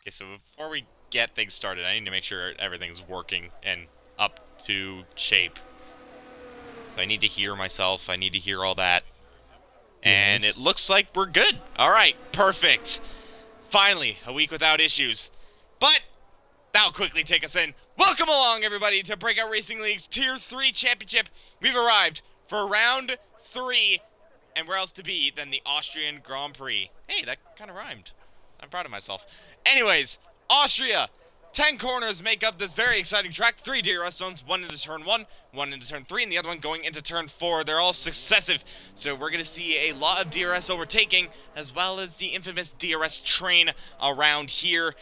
Okay, so before we get things started, I need to make sure everything's working and up to shape. So I need to hear myself. I need to hear all that. And it Yes. looks like we're good. All right, perfect. Finally, a week without issues. But that'll quickly take us in. Welcome along, everybody, to Breakout Racing League's Tier 3 Championship. We've arrived for round 3. And where else to be than the Austrian Grand Prix? Hey, that kind of rhymed. I'm proud of myself. Anyways, Austria. 10 corners make up this very exciting track. 3 DRS zones, one into turn 1, one into turn 3, and the other one going into turn 4. They're all successive, so we're going to see a lot of DRS overtaking, as well as the infamous DRS train around here.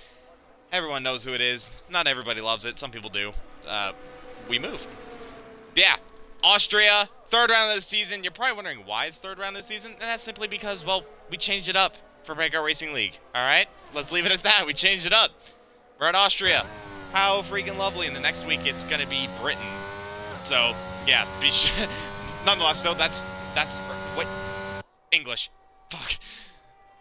Everyone knows who it is. Not everybody loves it. Some people do. We move. Yeah, Austria, third round of the season. You're probably wondering why it's third round of the season, and that's simply because, well, we changed it up for Breakout Racing League. All right, let's leave it at that. We changed it up. We're at Austria. How freaking lovely! And the next week it's gonna be Britain. So yeah, nonetheless, though, that's what English. Fuck.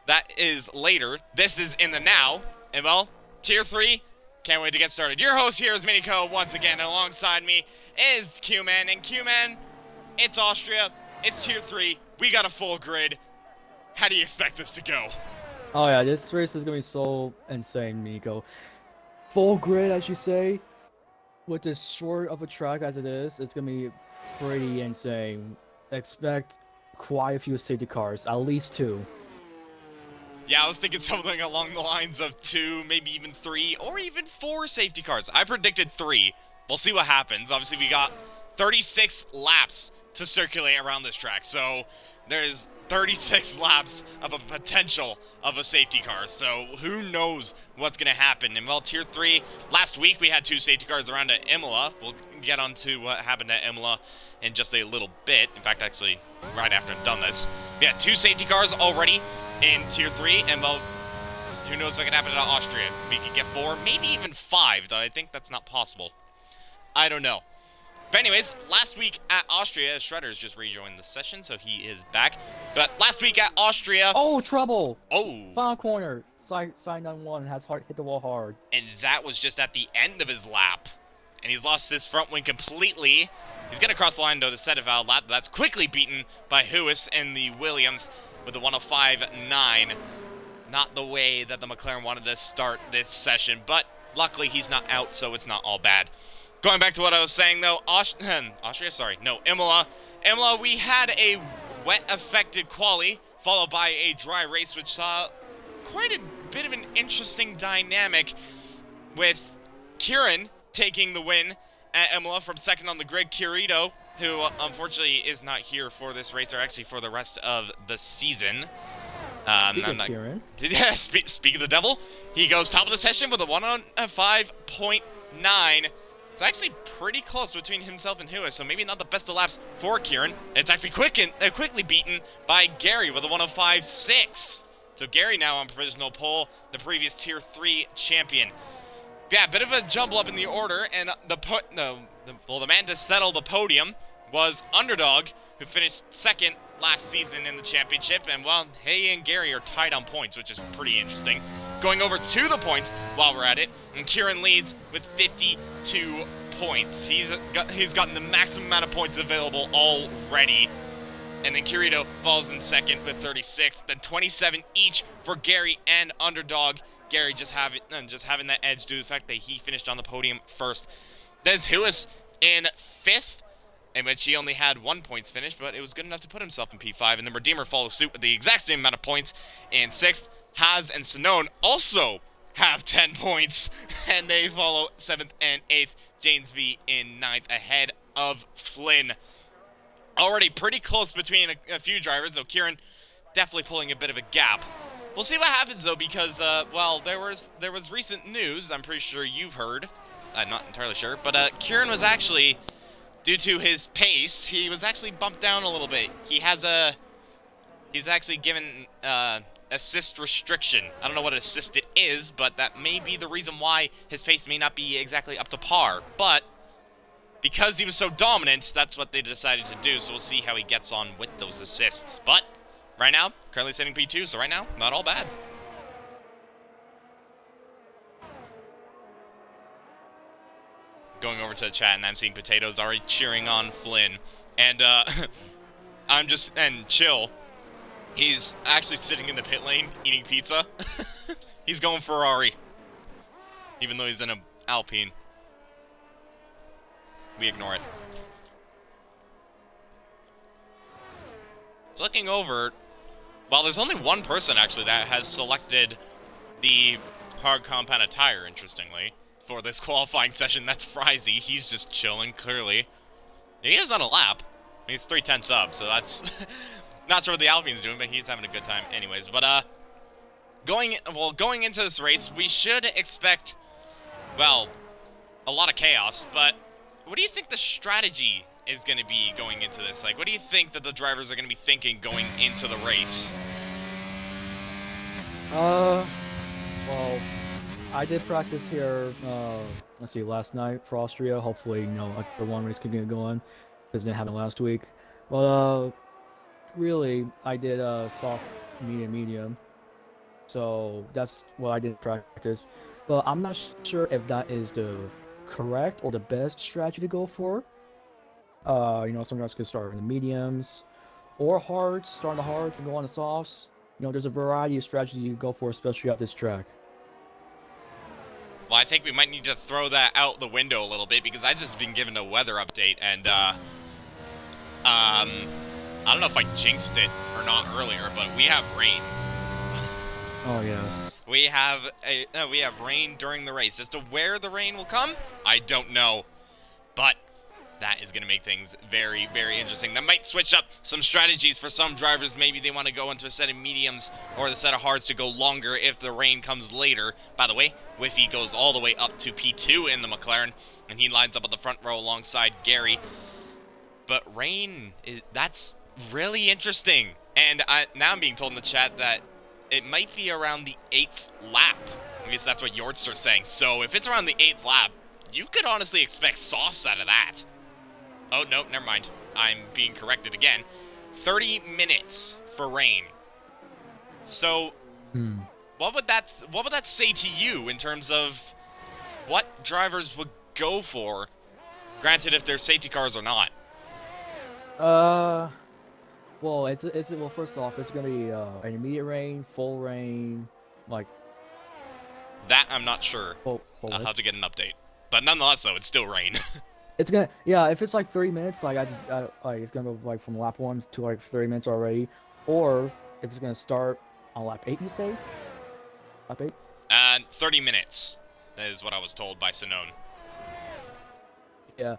That is later. This is in the now. And well, Tier 3. Can't wait to get started. Your host here is Miniko once again, and alongside me is Q-Man. And Q-Man, it's Austria. It's Tier 3. We got a full grid. How do you expect this to go? Oh yeah, this race is gonna be so insane, Miko. Full grid, as you say, with as short of a track as it is, it's gonna be pretty insane. Expect quite a few safety cars, at least 2. Yeah, I was thinking something along the lines of 2, maybe even 3, or even 4 safety cars. I predicted 3. We'll see what happens. Obviously, we got 36 laps to circulate around this track, so there's 36 laps of a potential of a safety car, so who knows what's going to happen. And well, Tier 3, last week we had 2 safety cars around at Imola. We'll get on to what happened at Imola in just a little bit. In fact, actually, right after I've done this. We had 2 safety cars already in Tier 3, and well, who knows what can happen at Austria. We could get 4, maybe even 5, though I think that's not possible. I don't know. But anyways, last week at Austria, Shredder's just rejoined the session, so he is back. But last week at Austria... Oh, trouble! Oh! Final corner. Side 9-1 has hit the wall hard. And that was just at the end of his lap. And he's lost his front wing completely. He's going to cross the line, though, to set a valid lap. That's quickly beaten by Huis and the Williams with the 105.9. Not the way that the McLaren wanted to start this session, but luckily he's not out, so it's not all bad. Going back to what I was saying, though, Imola. Imola, we had a wet-affected quali, followed by a dry race, which saw quite a bit of an interesting dynamic with Kieran taking the win at Imola from second on the grid. Kirito, who unfortunately is not here for this race, or actually for the rest of the season. Speak of Kieran. Yeah, speak of the devil. He goes top of the session with a 105.9. It's actually pretty close between himself and Huis, so maybe not the best of laps for Kieran. It's actually quickly beaten by Gary with a 105.6. So Gary now on provisional pole, the previous Tier 3 champion. Yeah, a bit of a jumble up in the order, and the man to settle the podium was Underdog, who finished second last season in the championship, and well, he and Gary are tied on points, which is pretty interesting. Going over to the points while we're at it, and Kieran leads with 52 points. He's gotten the maximum amount of points available already. And then Kirito falls in second with 36. Then 27 each for Gary and Underdog. Gary just having that edge due to the fact that he finished on the podium first. There's Huis in fifth, in which he only had 1 points finished, but it was good enough to put himself in P5. And then Redeemer follows suit with the exact same amount of points in sixth. Haz and Sinone also have 10 points, and they follow 7th and 8th. Janesby in 9th ahead of Flynn. Already pretty close between a few drivers, though Kieran definitely pulling a bit of a gap. We'll see what happens, though, because, well, there was recent news, I'm pretty sure you've heard. I'm not entirely sure, but Kieran was actually, due to his pace, he was actually bumped down a little bit. He's actually given assist restriction. I don't know what assist it is, but that may be the reason why his pace may not be exactly up to par. But because he was so dominant, that's what they decided to do, so we'll see how he gets on with those assists. But right now, currently sitting P2, so right now, not all bad. going over to the chat, and I'm seeing Potatoes already cheering on Flynn. And, and Chill, he's actually sitting in the pit lane eating pizza. He's going Ferrari, even though he's in a Alpine. We ignore it. So looking over, well, there's only one person actually that has selected the hard compound attire, interestingly, for this qualifying session. That's Frizy. He's just chilling, clearly. He is on a lap. He's 3/10 up, so that's not sure what the Alpine's doing, but he's having a good time anyways. But going into this race, we should expect, well, a lot of chaos. But what do you think the strategy is going to be going into this? Like, what do you think that the drivers are going to be thinking going into the race? Well, I did practice here, let's see, last night for Austria. Hopefully, you know, the one race can get going, because it didn't happen last week. But, really, I did, soft, medium. So, that's what I did practice. But I'm not sure if that is the correct or the best strategy to go for. You know, some guys could start in the mediums, or hards, start on the hards and go on the softs. You know, there's a variety of strategies you can go for, especially at this track. Well, I think we might need to throw that out the window a little bit, because I just been given a weather update, and, I don't know if I jinxed it or not earlier, but we have rain. Oh, yes. We have rain during the race. As to where the rain will come, I don't know. But that is going to make things very, very interesting. That might switch up some strategies for some drivers. Maybe they want to go into a set of mediums or the set of hards to go longer if the rain comes later. By the way, Whiffy goes all the way up to P2 in the McLaren, and he lines up at the front row alongside Gary. But rain, that's really interesting. And now I'm being told in the chat that it might be around the 8th lap. I guess that's what Yordster's saying. So if it's around the 8th lap, you could honestly expect softs out of that. Oh, no, never mind. I'm being corrected again. 30 minutes for rain. So, what would that say to you in terms of what drivers would go for? Granted, if they're safety cars or not. Well, well, first off, it's gonna be an immediate rain, full rain, like that. I'm not sure. I'll have to get an update. But nonetheless, though, it's still rain. It's gonna, yeah. If it's like 30 minutes, like like it's gonna go like from lap 1 to like 30 minutes already, or if it's gonna start on lap 8, you say? Lap 8? 30 minutes. That is what I was told by Sinone. Yeah.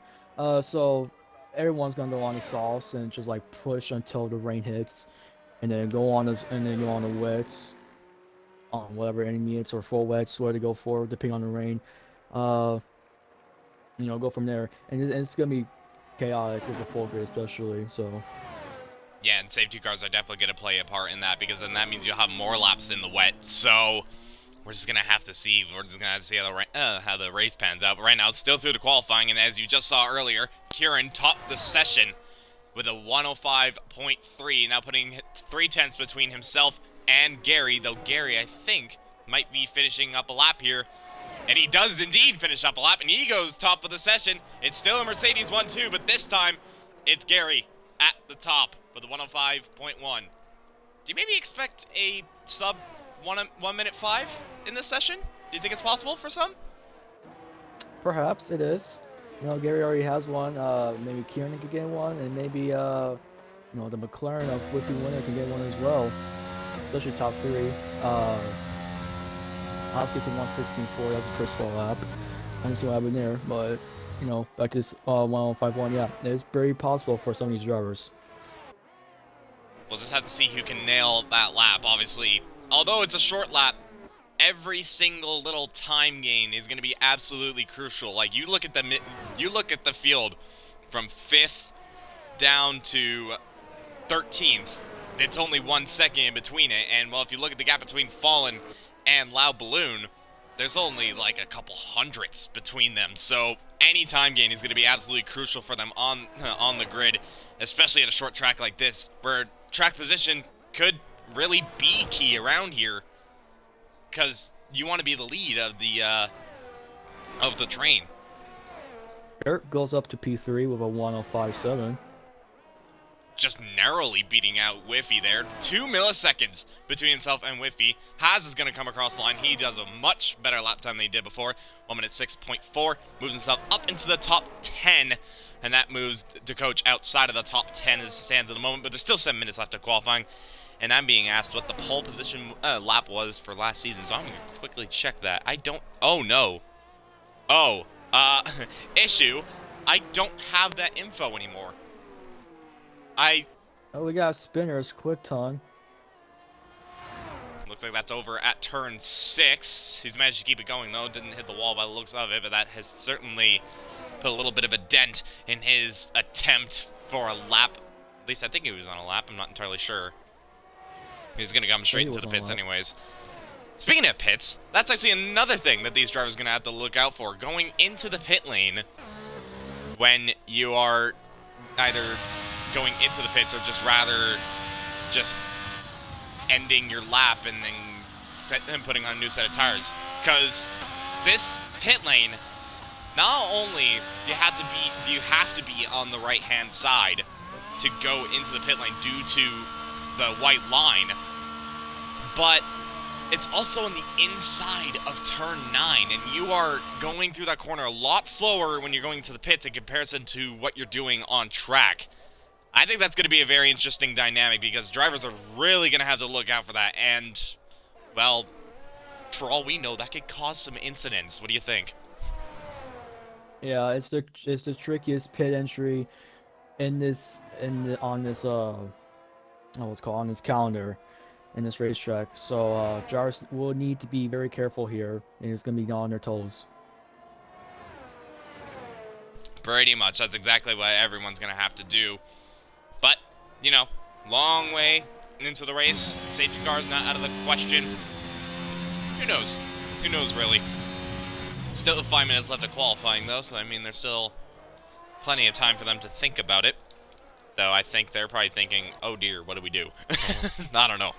So everyone's gonna go on the softs and just like push until the rain hits, and then go on the wets, on whatever intermediates or full wets where to go for, depending on the rain. You know, go from there, and it's gonna be chaotic with the full grid, especially. So. Yeah, and safety cars are definitely gonna play a part in that, because then that means you'll have more laps in the wet. So we're just gonna have to see. We're just gonna have to see how the race pans out. But right now, it's still through the qualifying, and as you just saw earlier, Kieran topped the session with a 105.3, now putting 3/10 between himself and Gary. Though Gary, I think, might be finishing up a lap here. And he does indeed finish up a lap, and he goes top of the session. It's still a Mercedes 1-2, but this time it's Gary at the top with a 105.1. Do you maybe expect a sub 1 minute 5 in this session? Do you think it's possible for some? Perhaps it is. You know, Gary already has one. Maybe Kieran could get one, and maybe you know, the McLaren of Whippy winner can get one as well. Especially top 3. Haas gets a 116.4, that's a pretty slow lap. I don't see what happened there, but, you know, back to this 105.1, yeah, it's very possible for some of these drivers. We'll just have to see who can nail that lap, obviously. Although it's a short lap, every single little time gain is going to be absolutely crucial. Like, you look at the field from 5th down to 13th, it's only 1 second in between it, and, well, if you look at the gap between Fallen and Loud Balloon, there's only like a couple hundredths between them. So any time gain is going to be absolutely crucial for them on the grid, especially at a short track like this, where track position could really be key around here, because you want to be the lead of the train. Eric goes up to P3 with a 1:05.7. Just narrowly beating out Whiffy there. 2 milliseconds between himself and Whiffy. Haas is going to come across the line. He does a much better lap time than he did before. 1:06.4. Moves himself up into the top 10. And that moves to coach outside of the top 10 as it stands at the moment. But there's still 7 minutes left of qualifying. And I'm being asked what the pole position lap was for last season. So I'm going to quickly check that. I don't... Oh, no. Oh. Issue. I don't have that info anymore. Oh, we got Spinner's quick time. Looks like that's over at turn 6. He's managed to keep it going, though. Didn't hit the wall by the looks of it, but that has certainly put a little bit of a dent in his attempt for a lap. At least I think he was on a lap. I'm not entirely sure. He's going to come straight into the pits anyways. Speaking of pits, that's actually another thing that these drivers are going to have to look out for. Going into the pit lane when you are either going into the pits or just rather just ending your lap and then putting on a new set of tires. Because this pit lane, not only do you have to be on the right-hand side to go into the pit lane due to the white line, but it's on the inside of turn 9, and you are going through that corner a lot slower when you're going to the pits in comparison to what you're doing on track. I think that's going to be a very interesting dynamic because drivers are really going to have to look out for that, and, well, for all we know, that could cause some incidents. What do you think? Yeah, it's the trickiest pit entry on this calendar, in this racetrack. So drivers will need to be very careful here, and it's going to be on their toes. Pretty much. That's exactly what everyone's going to have to do. But, you know, long way into the race. Safety car's not out of the question. Who knows? Who knows, really? Still 5 minutes left of qualifying, though, so, I mean, there's still plenty of time for them to think about it. Though I think they're probably thinking, oh dear, what do we do? I don't know.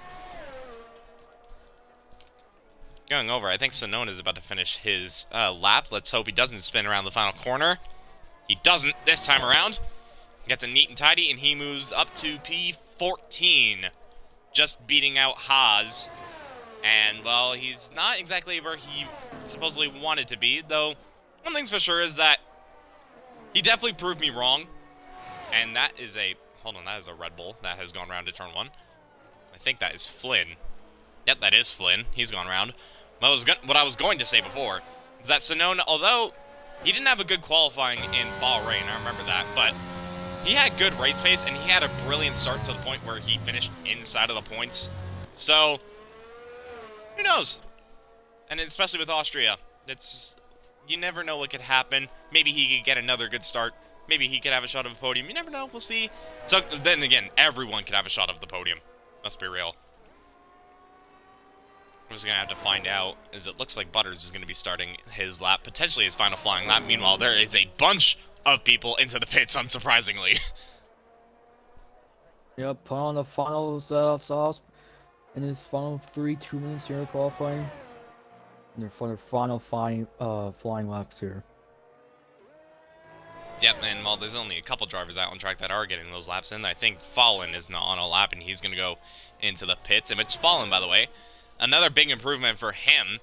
Going over, I think Sonone is about to finish his lap. Let's hope he doesn't spin around the final corner. He doesn't this time around. Gets it neat and tidy, and he moves up to P14. Just beating out Haas. And, well, he's not exactly where he supposedly wanted to be, though one thing's for sure is that he definitely proved me wrong. And that is a... Hold on, that is a Red Bull that has gone around to turn 1. I think that is Flynn. Yep, that is Flynn. He's gone around. What I was going to say before is that Sonone, although he didn't have a good qualifying in Bahrain, I remember that, but he had good race pace, and he had a brilliant start to the point where he finished inside of the points. So, who knows? And especially with Austria, you never know what could happen. Maybe he could get another good start. Maybe he could have a shot of a podium. You never know. We'll see. So, then again, everyone could have a shot of the podium. Let's be real. We're just going to have to find out, as it looks like Butters is going to be starting his lap, potentially his final flying lap. Meanwhile, there is a bunch of people into the pits, unsurprisingly. Yep, put on the final sauce in his final 2 minutes here qualifying. And for their final flying laps here. Yep, and while there's only a couple drivers out on track that are getting those laps in, I think Fallon is not on a lap, and he's going to go into the pits. And it's Fallon, by the way. Another big improvement for him.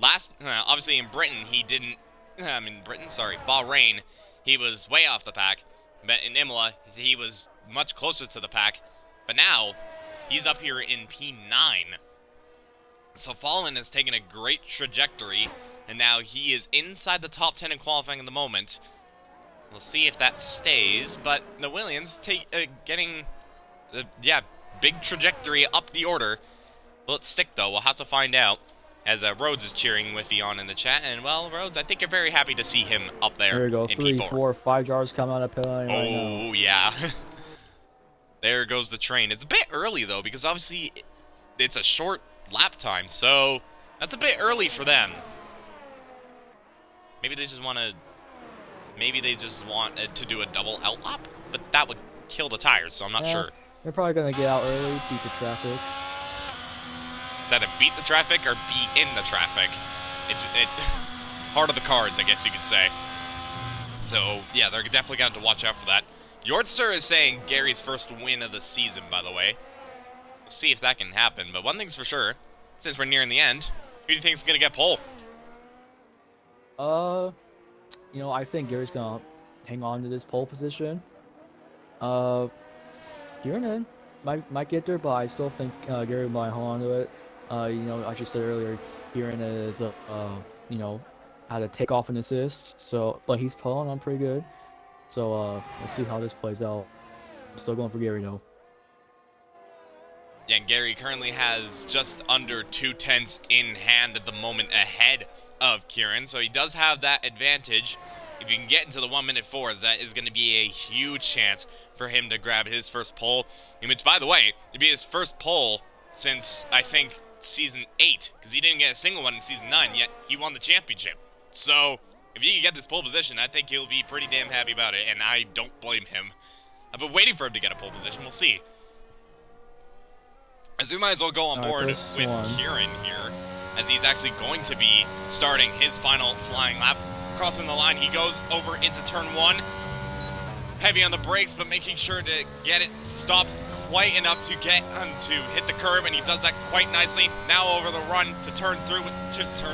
Obviously in Britain, Bahrain, he was way off the pack. But in Imola, he was much closer to the pack. But now, he's up here in P9. So Fallon has taken a great trajectory, and now he is inside the top 10 in qualifying at the moment. We'll see if that stays, but the Williams getting, big trajectory up the order. Will it stick, though? We'll have to find out, as Rhodes is cheering Whiffy on in the chat. And, well, Rhodes, I think you're very happy to see him up there. There you go. In 3, P4. 4, 5 jars coming out of pit lane right now. Oh, yeah. There goes the train. It's a bit early, though, because obviously it's a short lap time, so that's a bit early for them. Maybe they just want to do a double out lap, but that would kill the tires, so I'm not sure. They're probably going to get out early, beat the traffic. Is that a beat the traffic or be in the traffic? It's part of the cards, I guess you could say. So, yeah, they're definitely going to have to watch out for that. Yortster is saying Gary's first win of the season, by the way. We'll see if that can happen. But one thing's for sure, since we're nearing the end, who do you think is going to get pole? You know, I think Gary's gonna hang on to this pole position. Kieran might get there, but I still think Gary might hold on to it. You know, like you said earlier, Kieran is you know, had a takeoff and assist, so but he's pulling on pretty good. So we'll see how this plays out. I'm still going for Gary though. Yeah, and Gary currently has just under 2/10 in hand at the moment ahead of Kieran, so he does have that advantage. If you can get into the 1-minute 4s, that is going to be a huge chance for him to grab his first pole, which, by the way, it'd be his first pole since, I think, Season 8, because he didn't get a single one in Season 9, yet he won the championship. So, if he can get this pole position, I think he'll be pretty damn happy about it, and I don't blame him. I've been waiting for him to get a pole position. We'll see. As we might as well go on board with Kieran here, as he's actually going to be starting his final flying lap. Crossing the line, he goes over into turn 1. Heavy on the brakes, but making sure to get it stopped quite enough to get to hit the curb, and he does that quite nicely. Now over the run to turn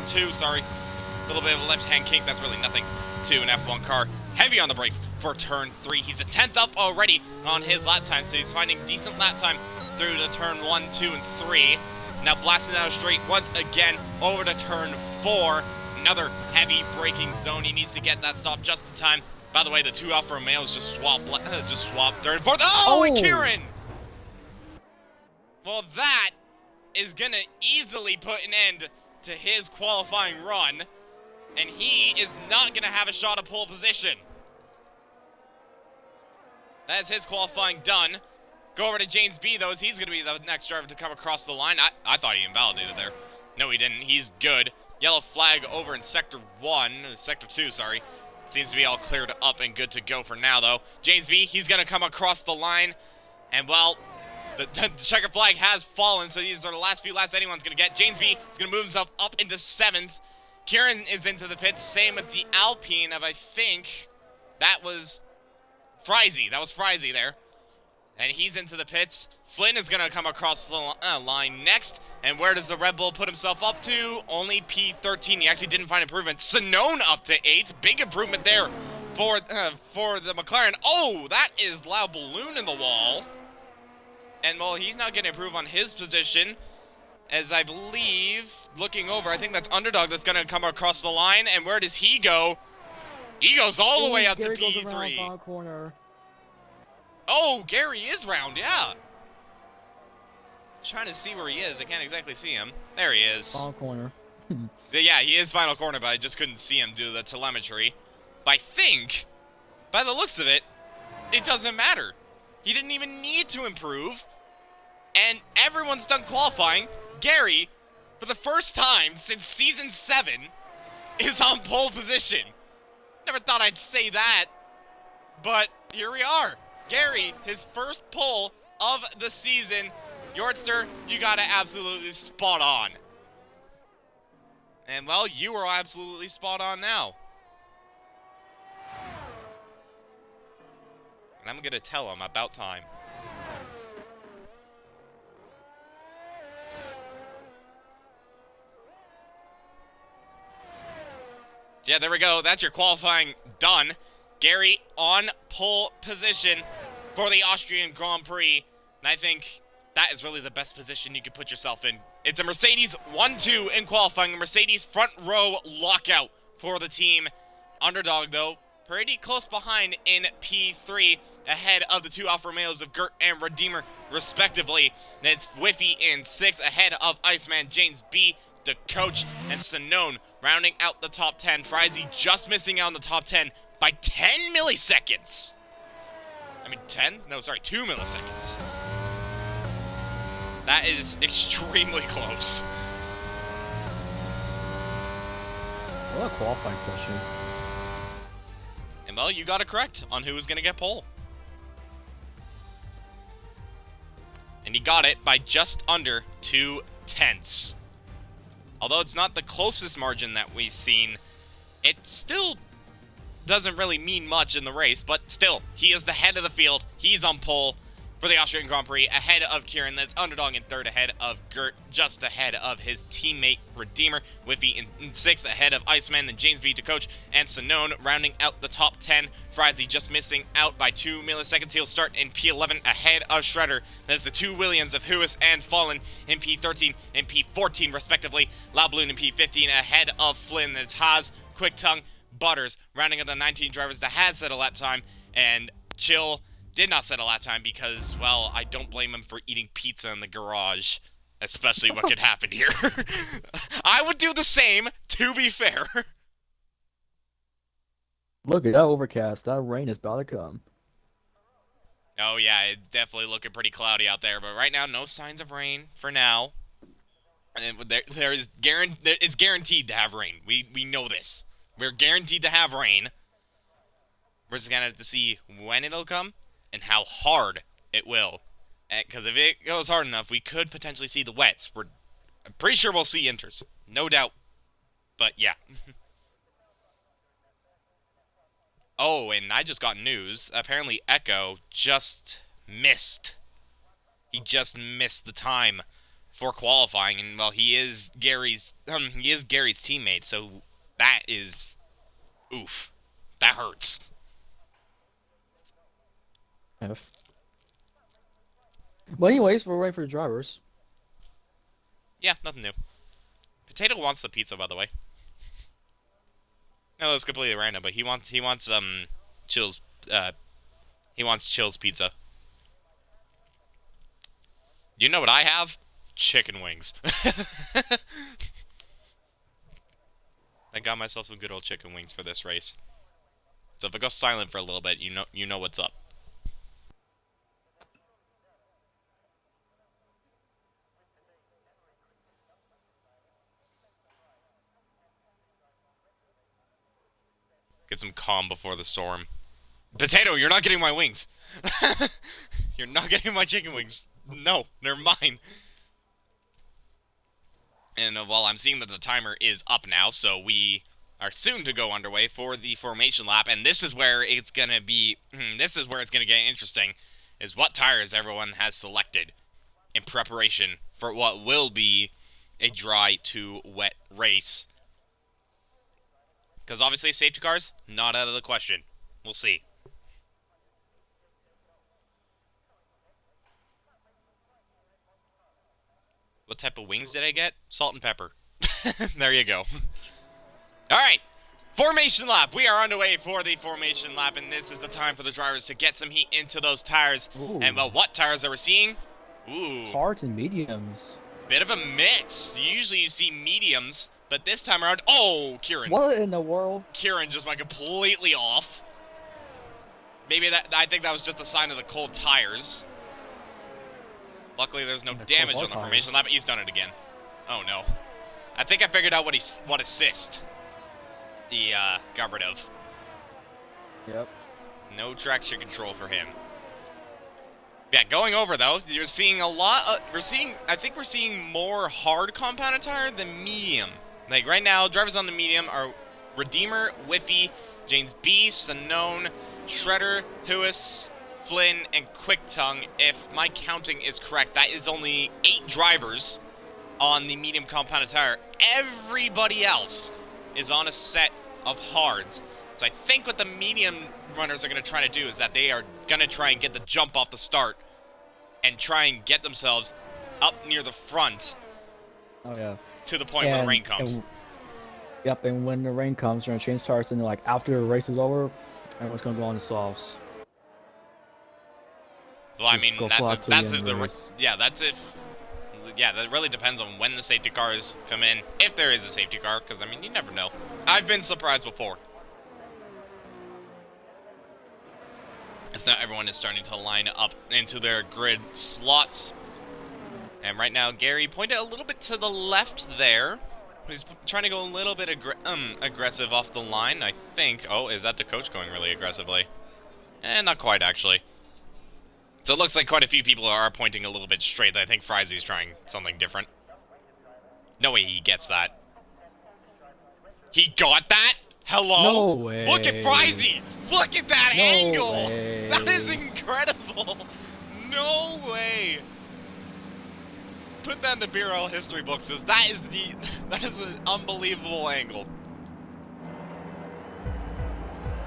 2, sorry. A little bit of a left-hand kick, that's really nothing to an F1 car. Heavy on the brakes for turn 3. He's a 10th up already on his lap time, so he's finding decent lap time through to turn 1, 2, and 3. Now blasting out straight once again over to turn 4. Another heavy braking zone. He needs to get that stop just in time. By the way, the 2 Alfa Romeos just swap 3rd and 4th. Oh, and Kieran! Well, that is going to easily put an end to his qualifying run. And he is not going to have a shot at pole position. That is his qualifying done. Go over to James B, though, as he's going to be the next driver to come across the line. I thought he invalidated there. No, he didn't. He's good. Yellow flag over in Sector 2, sorry. Seems to be all cleared up and good to go for now, though. James B, he's going to come across the line. And, well, the checker flag has fallen, so these are the last few laps anyone's going to get. James B is going to move himself up into 7th. Kieran is into the pits. Same with the Alpine of, I think, that was Frizy. That was Frizy there. And he's into the pits. Flynn is going to come across the line next. And where does the Red Bull put himself up to? Only P13. He actually didn't find improvement. Sanone up to 8th. Big improvement there for the McLaren. Oh, that is Loud Balloon in the wall. And, well, he's not going to improve on his position. As I believe, looking over, I think that's Underdog that's going to come across the line. And where does he go? He goes all the way up to P3. Corner. Oh, Gary is round, yeah. Trying to see where he is. I can't exactly see him. There he is. Final corner. Yeah, he is final corner, but I just couldn't see him due to the telemetry. But I think, by the looks of it, it doesn't matter. He didn't even need to improve. And everyone's done qualifying. Gary, for the first time since Season 7, is on pole position. Never thought I'd say that, but here we are. Gary, his first pole of the season. Yortster, you got it absolutely spot on. And, well, you are absolutely spot on now. And I'm going to tell him about time. Yeah, there we go. That's your qualifying done. Gary on pole position for the Austrian Grand Prix. And I think that is really the best position you could put yourself in. It's a Mercedes 1-2 in qualifying. A Mercedes front row lockout for the team. Underdog, though, pretty close behind in P3, ahead of the 2 Alfa Romeos of Gert and Redeemer, respectively. And it's Whiffy in 6th, ahead of Iceman, James B, the coach, and Sanone rounding out the top 10. Frizy just missing out on the top 10 by 10 milliseconds. I mean, 10? No, sorry, 2 milliseconds. That is extremely close. What a qualifying session. And, well, you got it correct on who was going to get pole. And he got it by just under 2/10. Although it's not the closest margin that we've seen, it's still doesn't really mean much in the race, but still, he is the head of the field. He's on pole for the Austrian Grand Prix, ahead of Kieran, that's underdog in third, ahead of Gert, just ahead of his teammate Redeemer, Whiffy in sixth, ahead of Iceman, then James B to coach, and Sonone rounding out the top 10. Frizy just missing out by 2 milliseconds. He'll start in P11 ahead of Shredder. That's the two Williams of Huis and Fallen in P13 and P14 respectively. Loudballoon in P15 ahead of Flynn. That's Haas, Quick Tongue, Butters, rounding out the 19 drivers that had set a lap time, and Chill did not set a lap time because, well, I don't blame him for eating pizza in the garage, especially what could happen here. I would do the same, to be fair. Look at that overcast. That rain is about to come. Oh yeah, it's definitely looking pretty cloudy out there, but right now, no signs of rain for now. And it's guaranteed to have rain. We know this. We're guaranteed to have rain. We're just gonna have to see when it'll come and how hard it will. Because if it goes hard enough, we could potentially see the wets. I'm pretty sure we'll see inters. No doubt. But yeah. Oh, and I just got news. Apparently Echo just missed. He just missed the time for qualifying, and well, he is Gary's teammate, so that is oof. That hurts. F. Well, anyways, we're waiting for the drivers. Yeah, nothing new. Potato wants the pizza, by the way. No, it's completely random, but he wants Chill's Chill's pizza. You know what I have? Chicken wings. I got myself some good old chicken wings for this race. So if I go silent for a little bit, you know what's up. Get some calm before the storm. Potato, you're not getting my wings. You're not getting my chicken wings. No, they're mine. And well, I'm seeing that the timer is up now, so we are soon to go underway for the formation lap, and this is where it's gonna be. This is where it's gonna get interesting. Is what tires everyone has selected in preparation for what will be a dry to wet race. Because obviously safety cars, not out of the question. We'll see. What type of wings did I get? Salt and pepper. There you go. Alright, formation lap. We are underway for the formation lap, and this is the time for the drivers to get some heat into those tires. Ooh. And well, what tires are we seeing? Ooh. Hards and mediums. Bit of a mix. Usually you see mediums, but this time around, oh, Kieran. What in the world? Kieran just went completely off. Maybe I think that was just a sign of the cold tires. Luckily, there's no damage on the formation lap, but he's done it again. Oh no. I think I figured out what assist he got rid of. Yep. No traction control for him. Yeah, going over though, you're seeing a lot. I think we're seeing more hard compounded tire than medium. Like right now, drivers on the medium are Redeemer, Whiffy, James B, Sonone, Shredder, Huis, Flynn, and Quick Tongue. If my counting is correct, that is only 8 drivers on the medium compounded tire. Everybody else is on a set of hards. So I think what the medium runners are going to try to do is that they are going to try and get the jump off the start and try and get themselves up near the front. Oh yeah. To the point where the rain comes. Yep, and when the rain comes, we're going to change tires, and like after the race is over, everyone's going to go on the softs. Well, I mean, that's if that really depends on when the safety cars come in, if there is a safety car, because, I mean, you never know. I've been surprised before. It's now everyone is starting to line up into their grid slots. And right now, Gary pointed a little bit to the left there. He's trying to go a little bit aggressive off the line, I think. Oh, is that the coach going really aggressively? Not quite, actually. So it looks like quite a few people are pointing a little bit straight. I think Frizy's trying something different. No way he gets that. He got that? Hello? No way. Look at Frizy! Look at that No angle! way. That is incredible! No way! Put that in the BRL history books, because that is an unbelievable angle.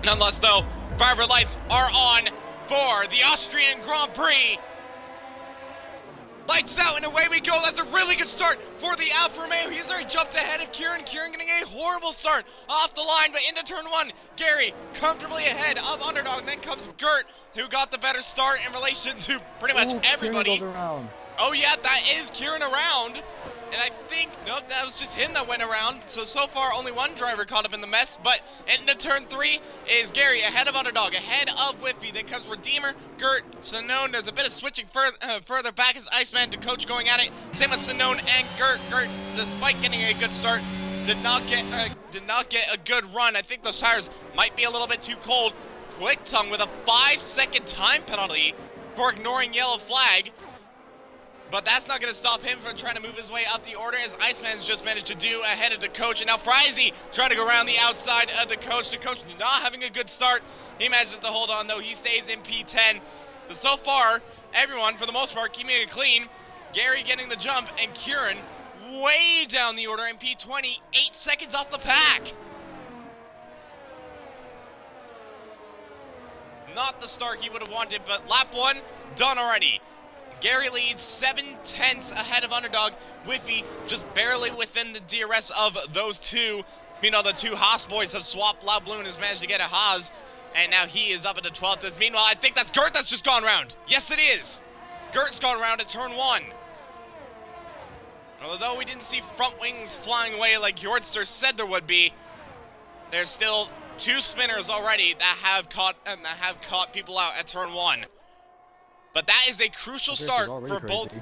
Nonetheless, though, firework lights are on for the Austrian Grand Prix. Lights out and away we go. That's a really good start for the Alfa Romeo. He's already jumped ahead of Kieran. Kieran getting a horrible start off the line, but into turn one, Gary comfortably ahead of Underdog. And then comes Gert, who got the better start in relation to pretty much everybody. Kieran goes around. Oh yeah, that is Kieran around. And I think, nope, that was just him that went around. So far, only one driver caught up in the mess. But into turn three is Gary ahead of Underdog, ahead of Whiffy. Then comes Redeemer, Gert, Sinone. There's a bit of switching further back as Iceman to Coach going at it. Same with Sinone and Gert. Gert, despite getting a good start, did not get a good run. I think those tires might be a little bit too cold. Quick Tongue with a 5-second time penalty for ignoring yellow flag. But that's not going to stop him from trying to move his way up the order, as Iceman's just managed to do ahead of the Coach. And now Frizy trying to go around the outside of the Coach. The Coach not having a good start. He manages to hold on, though. He stays in P10. But so far, everyone, for the most part, keeping it clean. Gary getting the jump, and Kieran way down the order in P20, 8 seconds off the pack. Not the start he would have wanted, but lap one, done already. Gary leads 7/10 ahead of Underdog. Whiffy just barely within the DRS of those two. You know, the two Haas boys have swapped. Loud Balloon has managed to get a Haas, and now he is up into 12th. As meanwhile, I think that's Gert that's just gone round. Yes, it is. Gert's gone round at turn one. Although we didn't see front wings flying away like Hjortster said there would be, there's still two spinners already that have caught people out at turn one. But that is a crucial start for both.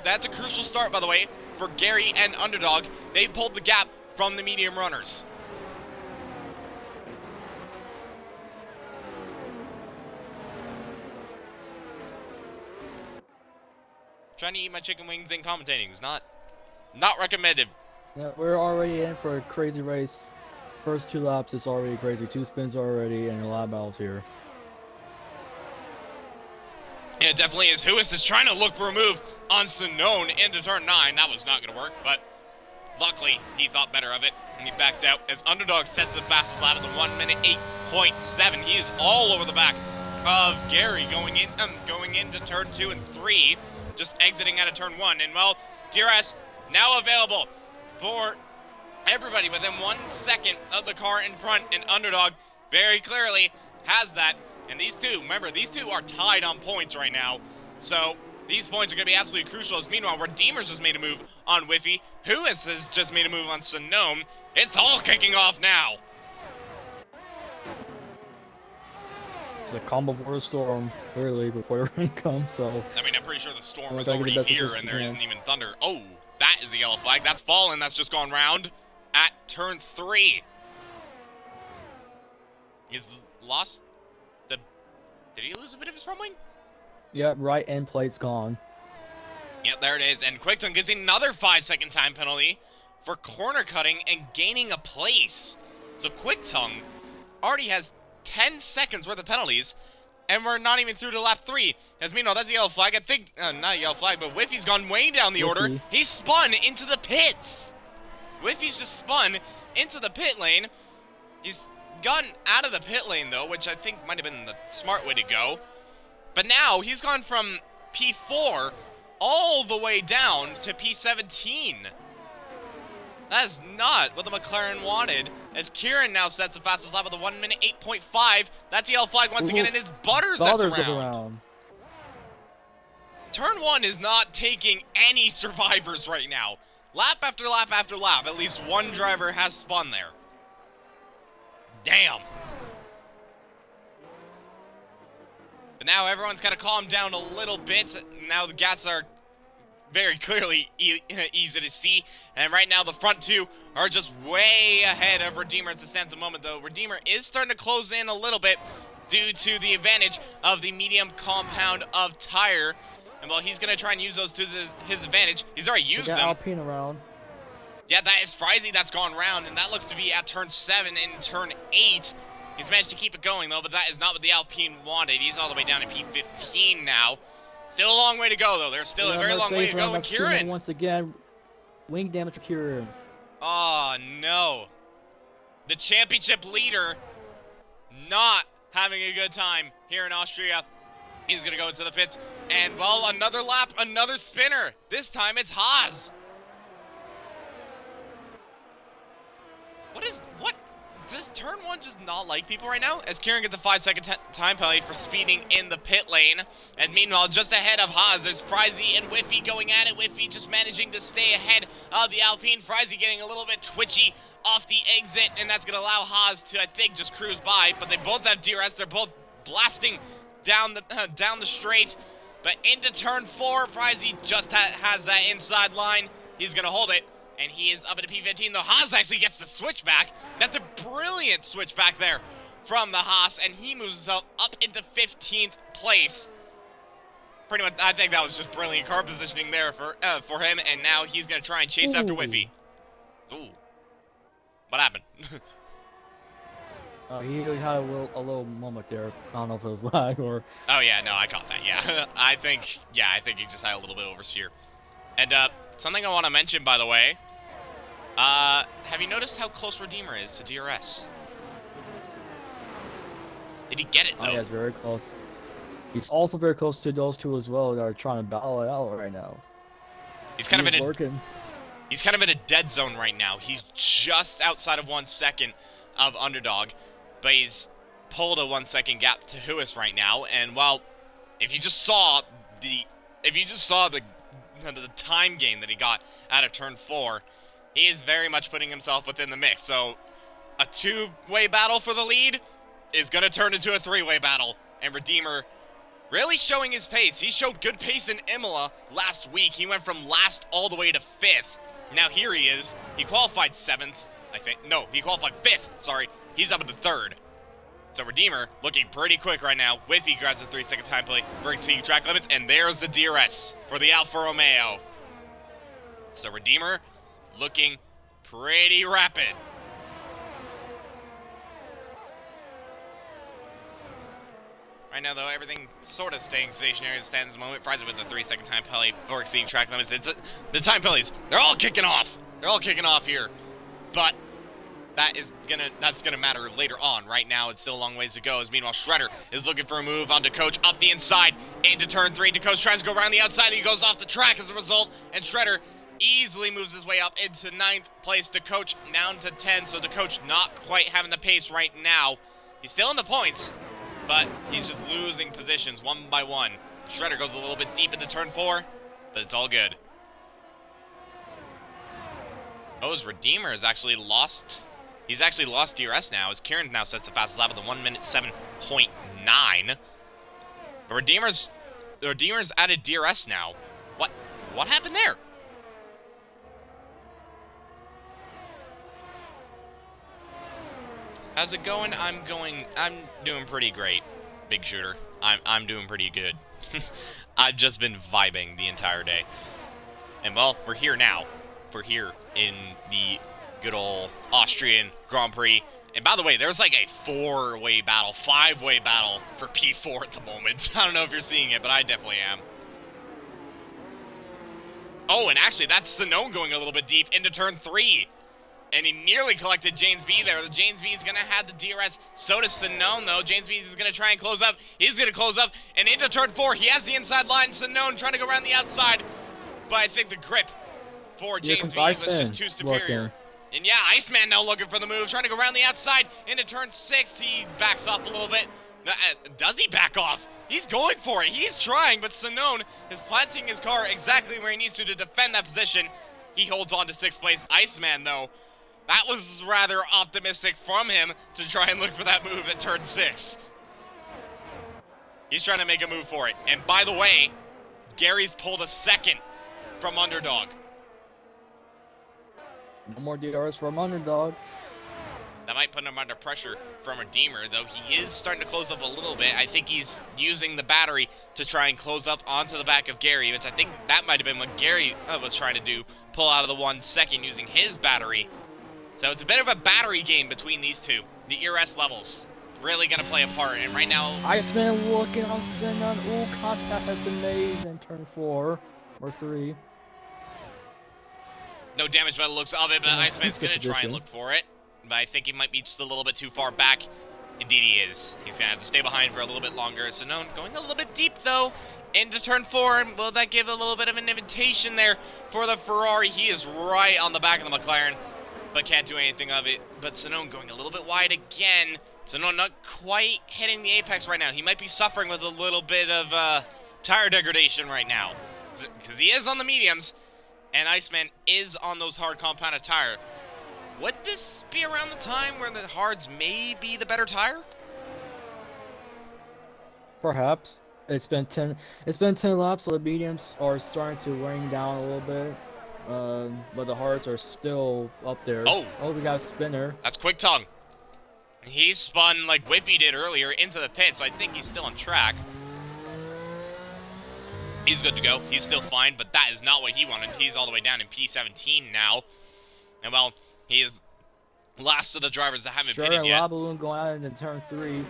That's a crucial start, by the way, for Gary and Underdog. They pulled the gap from the medium runners. Trying to eat my chicken wings and commentating is not recommended. Yeah, we're already in for a crazy race. First 2 laps is already crazy. 2 spins already, and a lap battles here. Yeah, it definitely is. Huis is trying to look for a move on Sinone into turn 9. That was not going to work, but luckily he thought better of it, and he backed out as Underdog sets the fastest lap of the 1 minute 8.7. He is all over the back of Gary going into turn 2 and 3, just exiting out of turn 1. And well, DRS now available for everybody within 1 second of the car in front, and Underdog very clearly has that. And these two, remember, these two are tied on points right now. So these points are going to be absolutely crucial. As meanwhile, Redeemer's just made a move on Whiffy. Huis has just made a move on Sinome. It's all kicking off now. It's a combo for a storm, clearly, before the rain comes, so... I mean, I'm pretty sure the storm is already here and there isn't even thunder. Oh, that is a yellow flag. That's fallen. That's just gone round at turn 3. He's lost... Did he lose a bit of his front wing? Yeah, right end plate's gone. Yep, there it is. And Quicktongue gets another 5-second time penalty for corner cutting and gaining a place. So Quicktongue already has 10 seconds worth of penalties, and we're not even through to lap 3. As meanwhile, that's a yellow flag. I think, not a yellow flag, but Whiffy's gone way down the order. He spun into the pits. Whiffy's just spun into the pit lane. He's gotten out of the pit lane, though, which I think might have been the smart way to go. But now he's gone from P4 all the way down to P17. That is not what the McLaren wanted, as Kieran now sets the fastest lap of the 1 minute 8.5. That's the yellow flag once again, and it's Butters that's around. Turn 1 is not taking any survivors right now. Lap after lap after lap, at least one driver has spun there. Damn. But now everyone's kind of calmed down a little bit. Now the gaps are very clearly easy to see. And right now the front two are just way ahead of Redeemer at the stands a moment, though. Redeemer is starting to close in a little bit due to the advantage of the medium compound of tire. And while he's going to try and use those to his advantage, he's already used them. Alpine around. Yeah, that is Frizy that's gone round, and that looks to be at turn 7 and turn 8. He's managed to keep it going, though, but that is not what the Alpine wanted. He's all the way down to P15 now. Still a long way to go, though. There's still a very long way to go with Kieran. Once again, wing damage for Kieran. Oh, no. The championship leader not having a good time here in Austria. He's going to go into the pits. And, well, another lap, another spinner. This time it's Haas. What? Does turn 1 just not like people right now? As Kieran gets the 5-second time penalty for speeding in the pit lane. And meanwhile, just ahead of Haas, there's Frizy and Whiffy going at it. Whiffy just managing to stay ahead of the Alpine. Frizy getting a little bit twitchy off the exit, and that's going to allow Haas to, I think, just cruise by. But they both have DRS. They're both blasting down the straight. But into turn 4, Frizy just has that inside line. He's going to hold it. And he is up into P15, though Haas actually gets the switchback. That's a brilliant switchback there from the Haas, and he moves himself up into 15th place. Pretty much, I think that was just brilliant car positioning there for him, and now he's going to try and chase after Whiffy. Ooh. What happened? He had a little moment there. I don't know if it was lag or... Oh, yeah, no, I caught that, yeah. I think he just had a little bit of oversteer. And, something I want to mention, by the way, have you noticed how close Redeemer is to DRS? Did he get it, though? Oh, yeah, it's very close. He's also very close to those two as well that are trying to battle it out right now. He's kind of in a dead zone right now. He's just outside of 1 second of underdog, but he's pulled a 1 second gap to Huis right now. And well, if you just saw the time gain that he got out of turn 4, he is very much putting himself within the mix. So a 2-way battle for the lead is going to turn into a 3-way battle. And Redeemer really showing his pace. He showed good pace in Imola last week. He went from last all the way to 5th. Now here he is. He qualified 7th, I think. No, he qualified 5th. Sorry. He's up into 3rd. So Redeemer looking pretty quick right now. Whiffy grabs a 3-second time play for exceeding track limits, and there's the DRS for the Alfa Romeo. So Redeemer looking pretty rapid. Right now, though, everything sort of staying stationary as it stands at the moment. Frizy with a 3-second time penalty for exceeding track limits. The time penalties, they're all kicking off. They're all kicking off here. But that's gonna matter later on. Right now, it's still a long ways to go. As meanwhile, Shredder is looking for a move onto Coach up the inside into turn 3. Coach tries to go around the outside, and he goes off the track as a result. And Shredder easily moves his way up into 9th place. Coach down to 10. So Coach not quite having the pace right now. He's still in the points, but he's just losing positions one by one. Shredder goes a little bit deep into turn 4, but it's all good. Oh, his Redeemer has actually lost. He's actually lost DRS now, as Kieran now sets the fastest lap with a 1:07.9. But Redeemer's added DRS now. What happened there? How's it going? I'm doing pretty great, Big Shooter. I'm doing pretty good. I've just been vibing the entire day. And well, we're here now. We're here in the good old Austrian Grand Prix. And by the way, there's like a 4-way battle, 5-way battle for P4 at the moment. I don't know if you're seeing it, but I definitely am. Oh, and actually, that's Sinone going a little bit deep into turn 3. And he nearly collected James B there. The James B is going to have the DRS. So does Sinone, though. James B is going to try and close up. He's going to close up. And into turn 4, he has the inside line. Sinone trying to go around the outside. But I think the grip for James B was just too superior. And yeah, Iceman now looking for the move. Trying to go around the outside. Into turn 6, he backs off a little bit. Does he back off? He's going for it. He's trying, but Sinone is planting his car exactly where he needs to defend that position. He holds on to 6th place. Iceman, though, that was rather optimistic from him to try and look for that move at turn 6. He's trying to make a move for it. And by the way, Gary's pulled a 2nd from underdog. No more DRS from underdog. That might quite putting him under pressure from Redeemer, though he is starting to close up a little bit. I think he's using the battery to try and close up onto the back of Gary, which I think that might have been what Gary was trying to do, pull out of the 1 second using his battery. So it's a bit of a battery game between these two. The ERS levels really going to play a part, and right now... Iceman looking on Sinon. Ooh, contact has been made in turn 4 or 3. No damage by the looks of it, but Iceman's going to try and look for it. But I think he might be just a little bit too far back. Indeed he is. He's going to have to stay behind for a little bit longer. Sinon going a little bit deep, though, into turn 4. And will that give a little bit of an invitation there for the Ferrari? He is right on the back of the McLaren, but can't do anything of it. But Sinon going a little bit wide again. Sinon not quite hitting the apex right now. He might be suffering with a little bit of tire degradation right now, because he is on the mediums, and Iceman is on those hard compounded tire. Would this be around the time where the hards may be the better tire? Perhaps. It's been 10 laps, so the mediums are starting to wearing down a little bit. But the hards are still up there. Oh, we got a spinner. That's quick tongue. He spun like Whiffy did earlier into the pit, so I think he's still on track. He's good to go. He's still fine, but that is not what he wanted. He's all the way down in P17 now. And, well, he is last of the drivers that haven't pitted yet. La Balloon going out into turn 3.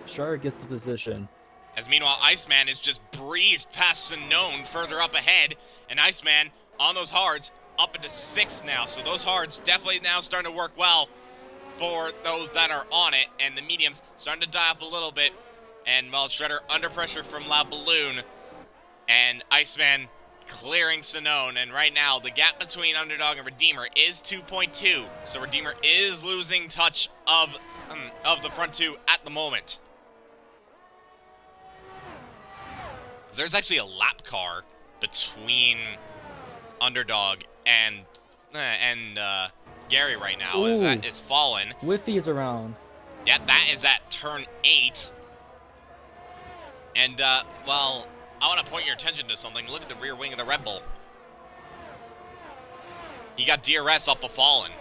Sure gets the position. As meanwhile, Iceman is just breezed past Sinon further up ahead. And Iceman, on those hards, up into 6th now. So those hards definitely now starting to work well for those that are on it. And the mediums starting to die off a little bit. And, well, Shredder under pressure from La Balloon. And Iceman clearing Sinon, and right now the gap between Underdog and Redeemer is 2.2, so Redeemer is losing touch of the front two at the moment. There's actually a lap car between Underdog and Gary right now. As that is fallen. Whiffy is around. Yeah, that is at turn 8. And well, I want to point your attention to something. Look at the rear wing of the Red Bull. You got DRS off the Fallen.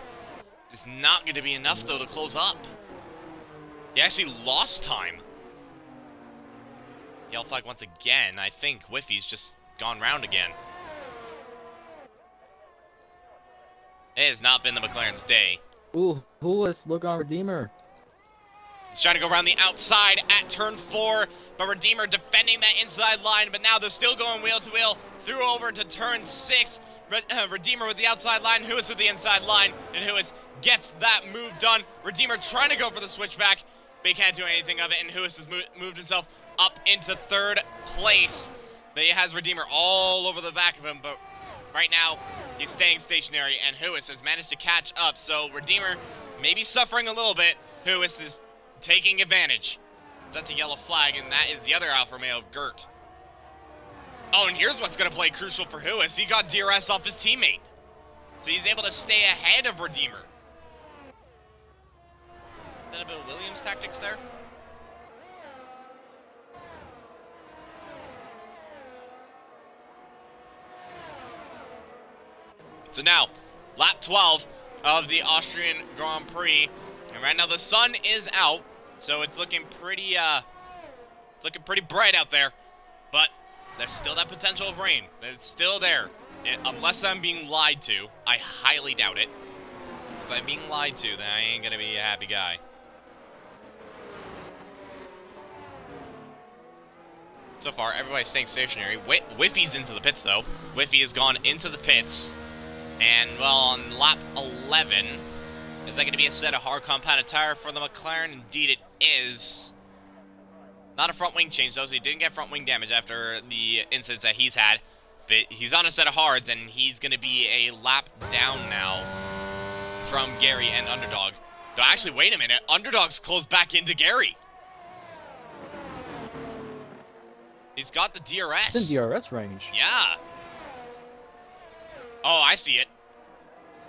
It's not going to be enough, though, to close up. He actually lost time. Yellow flag once again. I think Whiffy's just gone round again. It has not been the McLaren's day. Ooh, Poulos, look on Redeemer. He's trying to go around the outside at turn 4, but Redeemer defending that inside line, but now they're still going wheel to wheel through over to turn 6. Redeemer with the outside line, Huis with the inside line, and Huis gets that move done. Redeemer trying to go for the switchback, but he can't do anything of it, and Huis has moved himself up into 3rd place. He has Redeemer all over the back of him, but right now he's staying stationary, and Huis has managed to catch up, so Redeemer may be suffering a little bit. Huis is taking advantage. That's a yellow flag, and that is the other Alfa Romeo of Gert. Oh, and here's what's going to play crucial for Huis. He got DRS off his teammate, so he's able to stay ahead of Redeemer. Is that a bit of Williams tactics there? So now, lap 12 of the Austrian Grand Prix. And right now the sun is out, so it's looking pretty bright out there. But there's still that potential of rain. It's still there. Unless I'm being lied to, I highly doubt it. If I'm being lied to, then I ain't gonna be a happy guy. So far, everybody's staying stationary. Whiffy's into the pits, though. Whiffy has gone into the pits. And, well, on lap 11, is that going to be a set of hard compounded tire for the McLaren? Indeed it is. Not a front wing change, though, so he didn't get front wing damage after the incidents that he's had. But he's on a set of hards, and he's going to be a lap down now from Gary and Underdog. Though, actually, wait a minute. Underdog's close back into Gary. He's got the DRS. It's in DRS range. Yeah. Oh, I see it.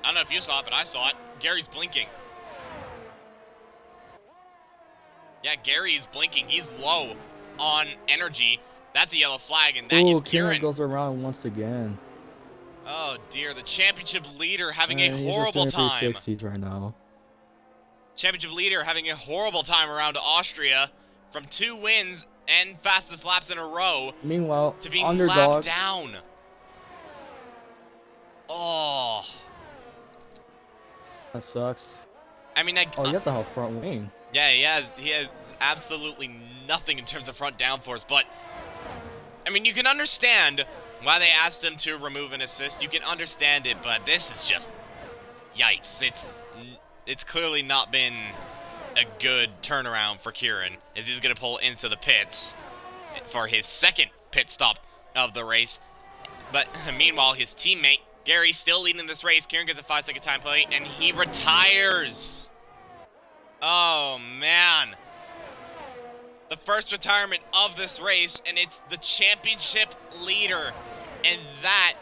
I don't know if you saw it, but I saw it. Gary's blinking. Yeah, Gary's blinking. He's low on energy. That's a yellow flag, and that is Kieran. Goes around once again. Oh, dear. The championship leader having a horrible time. He's right now. championship leader having a horrible time around Austria from 2 wins and fastest laps in a row Meanwhile, to being underdog. lapped down. Oh. That sucks. I mean, Oh, he has the whole front wing. yeah, he has absolutely nothing in terms of front downforce, but I mean, you can understand why they asked him to remove an assist. You can understand it, but this is just yikes. It's clearly not been a good turnaround for Kieran, as he's going to pull into the pits for his second pit stop of the race. But meanwhile, his teammate, Gary, still leading this race. Kieran gets a 5-second time penalty, and he retires. Oh, man. The first retirement of this race, and it's the championship leader. And that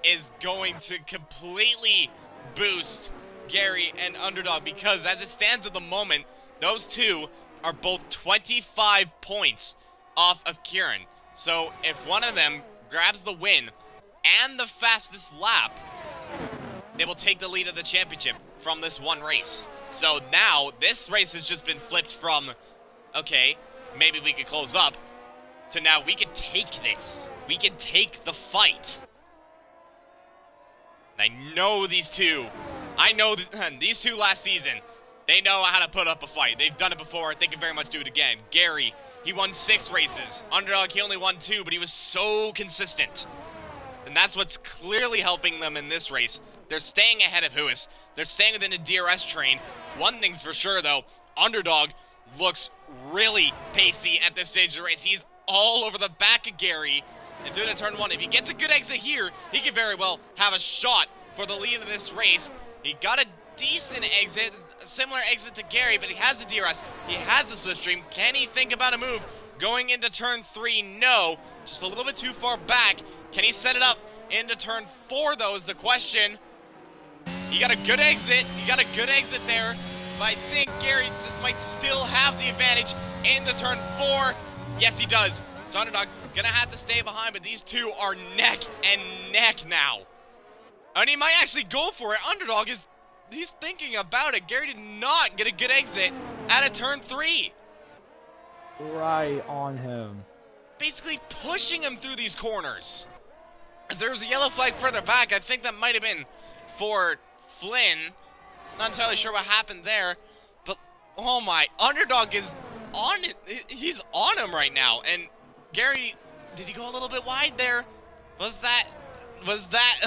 is going to completely boost Gary and Underdog, because as it stands at the moment, those two are both 25 points off of Kieran. So if one of them grabs the win and the fastest lap, they will take the lead of the championship from this one race. So now this race has just been flipped from, okay, maybe we could close up, to now we can take this. We can take the fight. And I know these two. I know these two last season, they know how to put up a fight. They've done it before. They can very much do it again. Gary, he won 6 races. Underdog, he only won 2, but he was so consistent. And that's what's clearly helping them in this race. They're staying ahead of Huis. They're staying within a DRS train. One thing's for sure, though. Underdog looks really pacey at this stage of the race. He's all over the back of Gary. And through the turn 1, if he gets a good exit here, he could very well have a shot for the lead of this race. He got a decent exit, a similar exit to Gary, but he has the DRS. He has the slipstream. Can he think about a move going into turn 3? No. Just a little bit too far back. Can he set it up into turn 4, though, is the question. He got a good exit. He got a good exit there. But I think Gary just might still have the advantage into turn 4. Yes, he does. So Underdog gonna have to stay behind, but these two are neck and neck now. And he might actually go for it. Underdog he's thinking about it. Gary did not get a good exit out of turn 3. Right on him. Basically pushing him through these corners. If there was a yellow flag further back, I think that might have been for Flynn. Not entirely sure what happened there. But, oh my, Underdog is on it. He's on him right now. And Gary, did he go a little bit wide there? Was that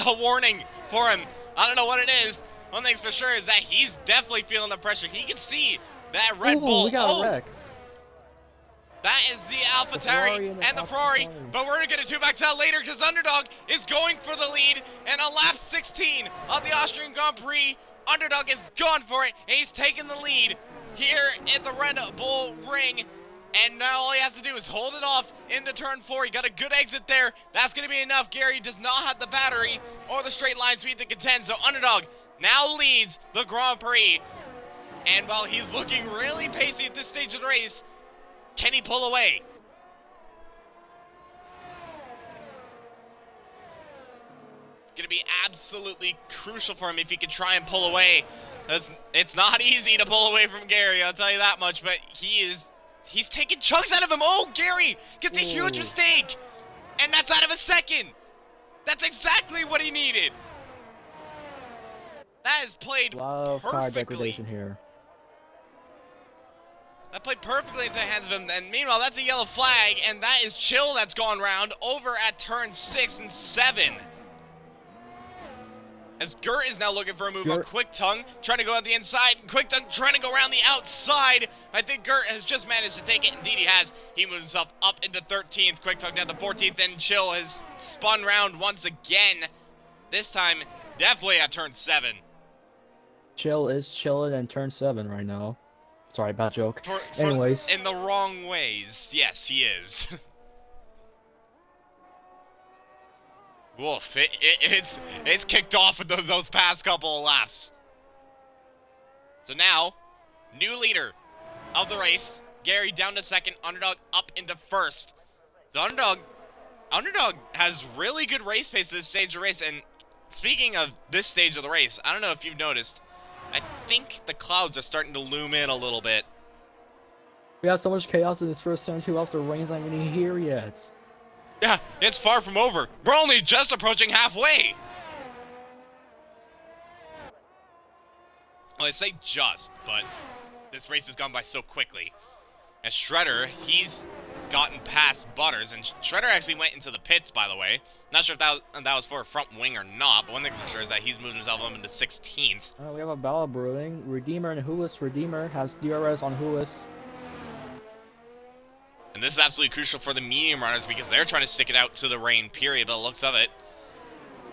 a warning for him? I don't know what it is. One thing's for sure is that he's definitely feeling the pressure. He can see that Red Bull. We got a wreck. That is the AlphaTauri and the Ferrari, but we're going to get into back to that later because Underdog is going for the lead, and on lap 16 of the Austrian Grand Prix, Underdog is gone for it, and he's taking the lead here at the Red Bull Ring, and now all he has to do is hold it off into turn 4. He got a good exit there. That's going to be enough. Gary does not have the battery or the straight line speed to contend, so Underdog now leads the Grand Prix, and while he's looking really pacey at this stage of the race, can he pull away? It's going to be absolutely crucial for him if he can try and pull away. It's not easy to pull away from Gary, I'll tell you that much, but he's taking chunks out of him. Oh, Gary gets a huge mistake, and that's out of a second. That's exactly what he needed. That is played perfectly. A lot of car degradation here. That played perfectly into the hands of him, and meanwhile, that's a yellow flag, and that is Chill that's gone round over at turn 6 and 7. As Gert is now looking for a move on Quick Tongue, trying to go out the inside, Quick Tongue trying to go around the outside. I think Gert has just managed to take it. Indeed he has. He moves himself up into 13th, Quick Tongue down to 14th, and Chill has spun round once again. This time, definitely at turn 7. Chill is chilling in turn 7 right now. Sorry, bad joke. Anyways. In the wrong ways. Yes, he is. Woof. It's kicked off with those past couple of laps. So now, new leader of the race. Gary down to 2nd. Underdog up into 1st. So Underdog has really good race pace at this stage of the race. And speaking of this stage of the race, I don't know if you've noticed, I think the clouds are starting to loom in a little bit. We have so much chaos in this first turn, too, else the rain's not even here yet. Yeah, it's far from over. We're only just approaching halfway. Well, I say just, but this race has gone by so quickly. As Shredder, he's gotten past Butters, and Shredder actually went into the pits, by the way. Not sure if that was for a front wing or not, but one thing's for sure is that he's moved himself up into 16th. We have a battle brewing. Redeemer and Huis. Redeemer has DRS on Huis. And this is absolutely crucial for the medium runners because they're trying to stick it out to the rain period, but the looks of it,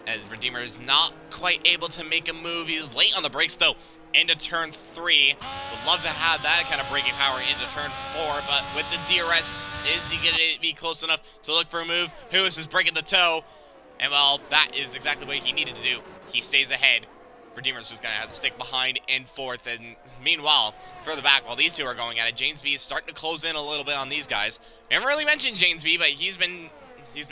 as Redeemer is not quite able to make a move. He was late on the brakes, though, into turn 3. Would love to have that kind of braking power into turn 4, but with the DRS, is he going to be close enough to look for a move? Huis is breaking the toe, and well, that is exactly what he needed to do. He stays ahead. Redeemer's just going to have to stick behind in 4th, and meanwhile, further back, while these two are going at it, James B is starting to close in a little bit on these guys. We haven't really mentioned James B, but he's been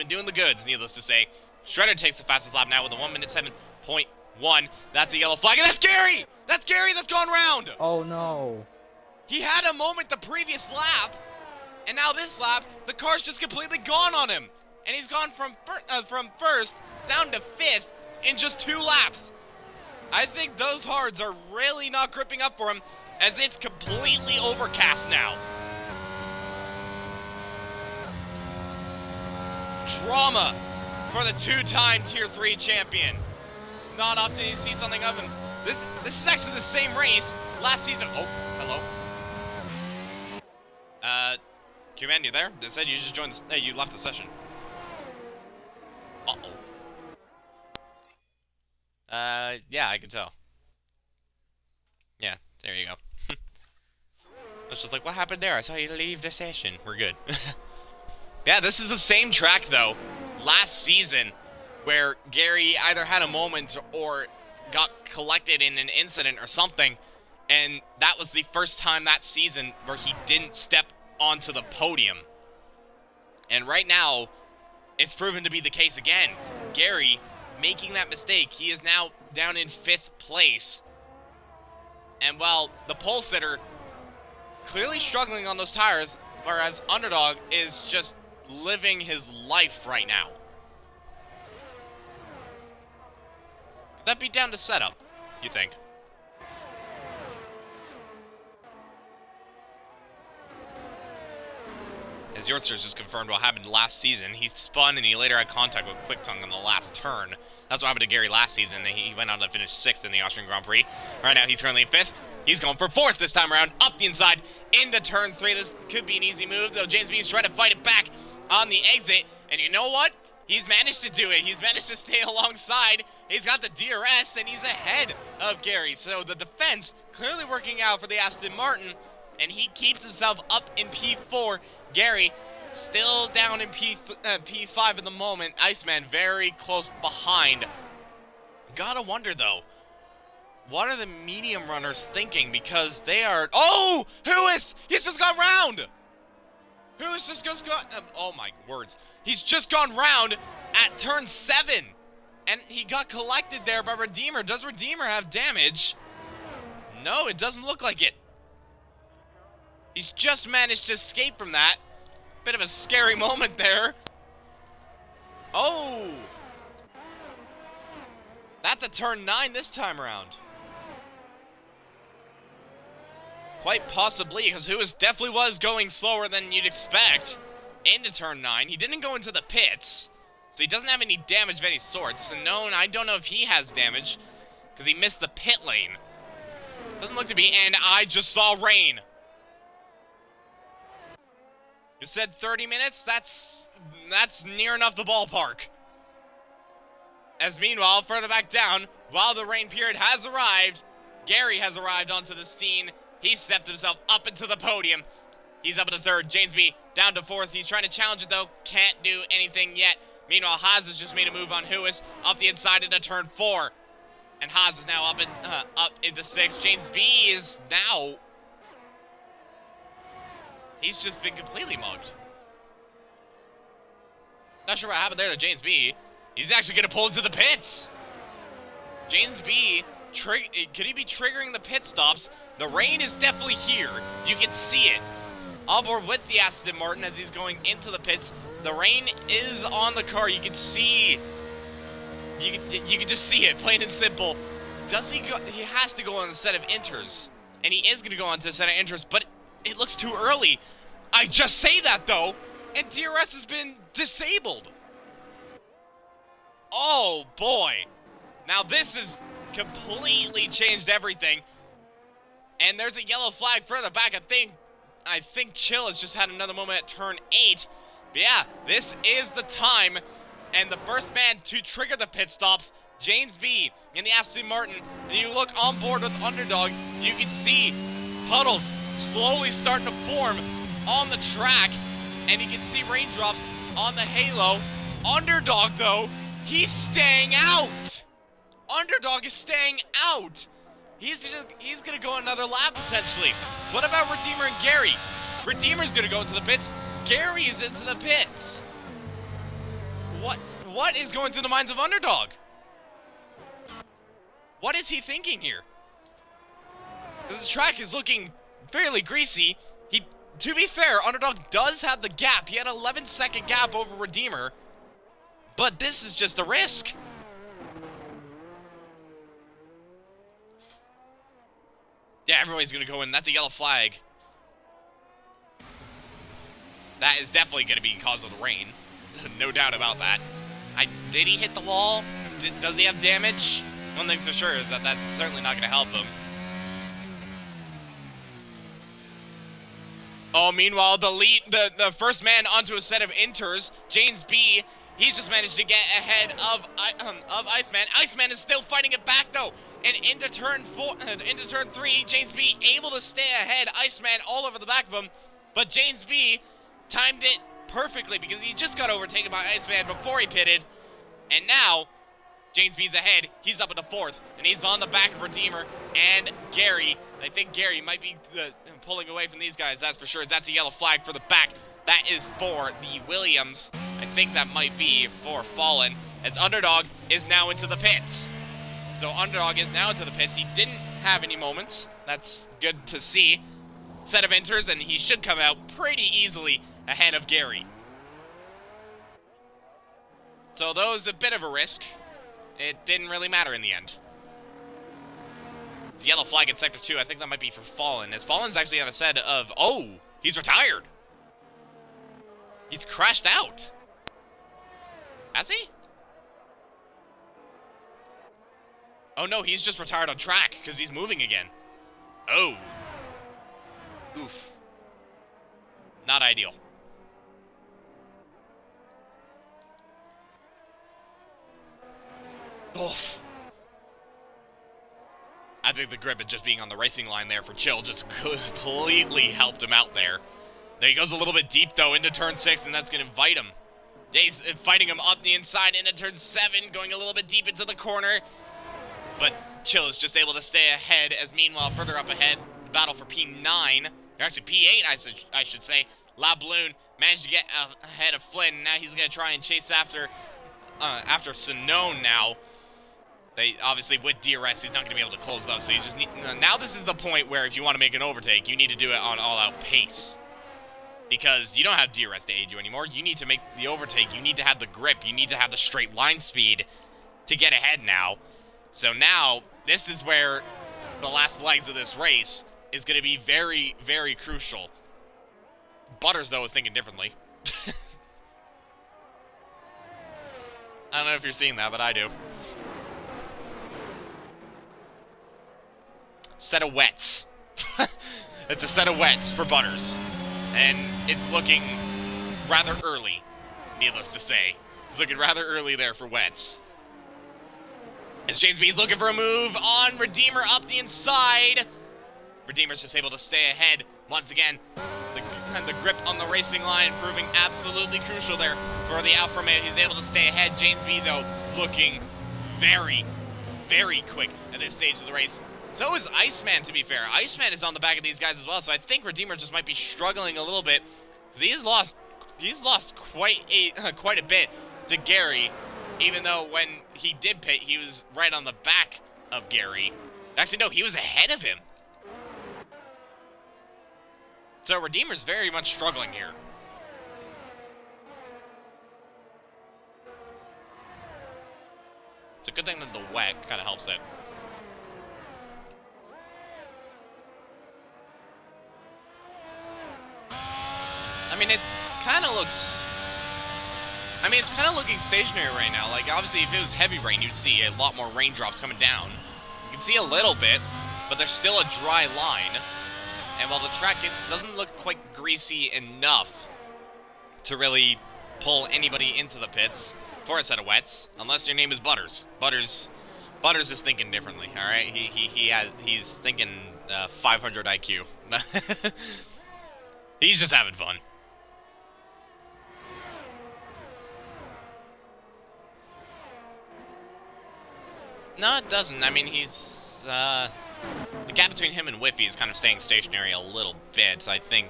doing the goods, needless to say. Shredder takes the fastest lap now with a 1:07.1. That's a yellow flag, and that's Gary! That's Gary that's gone round! Oh no. He had a moment the previous lap, and now this lap, the car's just completely gone on him. And he's gone from first down to 5th in just 2 laps. I think those hards are really not gripping up for him, as it's completely overcast now. Drama for the 2-time Tier 3 champion. Not often you see something of him. This is actually the same race last season. Oh, hello. Q-Man, you there? They said you just joined the, you left the session. Uh-oh. Yeah, I can tell. Yeah, there you go. I was just like, what happened there? I saw you leave the session. We're good. Yeah, this is the same track, though, last season, where Gary either had a moment or got collected in an incident or something, and that was the first time that season where he didn't step onto the podium. And right now, it's proven to be the case again. Gary making that mistake. He is now down in 5th place. And while the pole sitter clearly struggling on those tires, whereas Underdog is just living his life right now. Could that be down to setup, you think? As Yorkster's just confirmed what happened last season. He spun and he later had contact with Quick Tongue on the last turn. That's what happened to Gary last season. He went on to finish 6th in the Austrian Grand Prix. Right now he's currently in 5th. He's going for 4th this time around, up the inside, into turn 3. This could be an easy move, though James B is trying to fight it back on the exit. And you know what? He's managed to do it. He's managed to stay alongside. He's got the DRS, and he's ahead of Gary. So the defense clearly working out for the Aston Martin, and he keeps himself up in P4. Gary still down in P5 at the moment. Iceman very close behind. Gotta wonder, though, what are the medium runners thinking? Because they are... Oh! Huis! He's just gone round! Huis just gone... oh, my words. He's just gone round at turn 7. And he got collected there by Redeemer. Does Redeemer have damage? No, it doesn't look like it. He's just managed to escape from that. Bit of a scary moment there. Oh! That's a turn 9 this time around. Quite possibly, because Huis definitely was going slower than you'd expect into turn 9. He didn't go into the pits, so he doesn't have any damage of any sorts. And no, I don't know if he has damage, because he missed the pit lane. Doesn't look to be, and I just saw rain. You said 30 minutes? That's near enough the ballpark. As meanwhile, further back down, while the rain period has arrived, Gary has arrived onto the scene. He stepped himself up into the podium. He's up into 3rd. James B down to 4th. He's trying to challenge it, though. Can't do anything yet. Meanwhile, Haas has just made a move on Huis up the inside into turn 4. And Haas is now up into 6th. James B is now... He's just been completely mugged. Not sure what happened there to James B. He's actually going to pull into the pits. James B Could he be triggering the pit stops? The rain is definitely here. You can see it. On board with the Aston Martin as he's going into the pits. The rain is on the car. You can see. You can just see it, plain and simple. Does he go? He has to go on the set of inters, and he is going to go on to a set of inters, but it looks too early. I just say that though, and DRS has been disabled. Oh boy! Now this has completely changed everything. And there's a yellow flag further back. I think Chill has just had another moment at turn 8. But yeah, this is the time. And the first man to trigger the pit stops, James B. in the Aston Martin. And you look on board with Underdog, you can see puddles slowly starting to form on the track. And you can see raindrops on the halo. Underdog, though, he's staying out. Underdog is staying out. He's going to go another lap, potentially. What about Redeemer and Gary? Redeemer's going to go into the pits. Gary's into the pits. What is going through the minds of Underdog? What is he thinking here? Because the track is looking fairly greasy. To be fair, Underdog does have the gap. He had an 11-second gap over Redeemer. But this is just a risk. Yeah, everybody's going to go in. That's a yellow flag. That is definitely going to be because of the rain. No doubt about that. Did he hit the wall? Does he have damage? One thing's for sure is that that's certainly not going to help him. Oh, meanwhile, the first man onto a set of inters, James B. He's just managed to get ahead of Iceman. Iceman is still fighting it back though, and into turn 3, James B. able to stay ahead. Iceman all over the back of him, but James B. timed it perfectly because he just got overtaken by Iceman before he pitted, and now James B's ahead. He's up in the 4th, and he's on the back of Redeemer and Gary. I think Gary might be pulling away from these guys, that's for sure. That's a yellow flag for the back. That is for the Williams. I think that might be for Fallen, as Underdog is now into the pits. So Underdog is now into the pits. He didn't have any moments. That's good to see. Set of enters, and he should come out pretty easily ahead of Gary. So that was a bit of a risk. It didn't really matter in the end. It's yellow flag in Sector 2. I think that might be for Fallen, as Fallen's actually on a set of... Oh, he's retired. He's crashed out. Has he? Oh no, he's just retired on track because he's moving again. Oh. Oof. Not ideal. Oof. I think the grip and just being on the racing line there for Chill just completely helped him out there. There he goes a little bit deep, though, into turn 6, and that's going to invite him. Yeah, he's fighting him up the inside into turn 7, going a little bit deep into the corner. But Chill is just able to stay ahead, as meanwhile, further up ahead, the battle for P9, or actually P8, I should say. La Balloon managed to get ahead of Flynn, and now he's going to try and chase after Sinone now. They obviously, with DRS, he's not going to be able to close up, so you just need... Now this is the point where if you want to make an overtake, you need to do it on all-out pace. Because you don't have DRS to aid you anymore. You need to make the overtake. You need to have the grip. You need to have the straight line speed to get ahead now. So now, this is where the last legs of this race is going to be very, very crucial. Butters, though, is thinking differently. I don't know if you're seeing that, but I do. Set of wets. It's a set of wets for Butters. And it's looking rather early, needless to say. It's looking rather early there for wets. As James B is looking for a move on Redeemer up the inside. Redeemer's just able to stay ahead. Once again, the grip on the racing line proving absolutely crucial there for the Alfa Romeo. He's able to stay ahead. James B, though, looking very, very quick at this stage of the race. So is Iceman, to be fair. Iceman is on the back of these guys as well, so I think Redeemer just might be struggling a little bit, because he's lost quite a bit to Gary, even though when he did pit, he was right on the back of Gary. Actually, no, he was ahead of him. So Redeemer's very much struggling here. It's a good thing that the wet kind of helps it. I mean, it kind of looks... I mean, it's kind of looking stationary right now. Like, obviously, if it was heavy rain, you'd see a lot more raindrops coming down. You can see a little bit, but there's still a dry line. And while the track it doesn't look quite greasy enough to really pull anybody into the pits for a set of wets, unless your name is Butters. Butters is thinking differently. All right, he's thinking 500 IQ. He's just having fun. No, it doesn't. I mean, he's, the gap between him and Whiffy is kind of staying stationary a little bit, I think.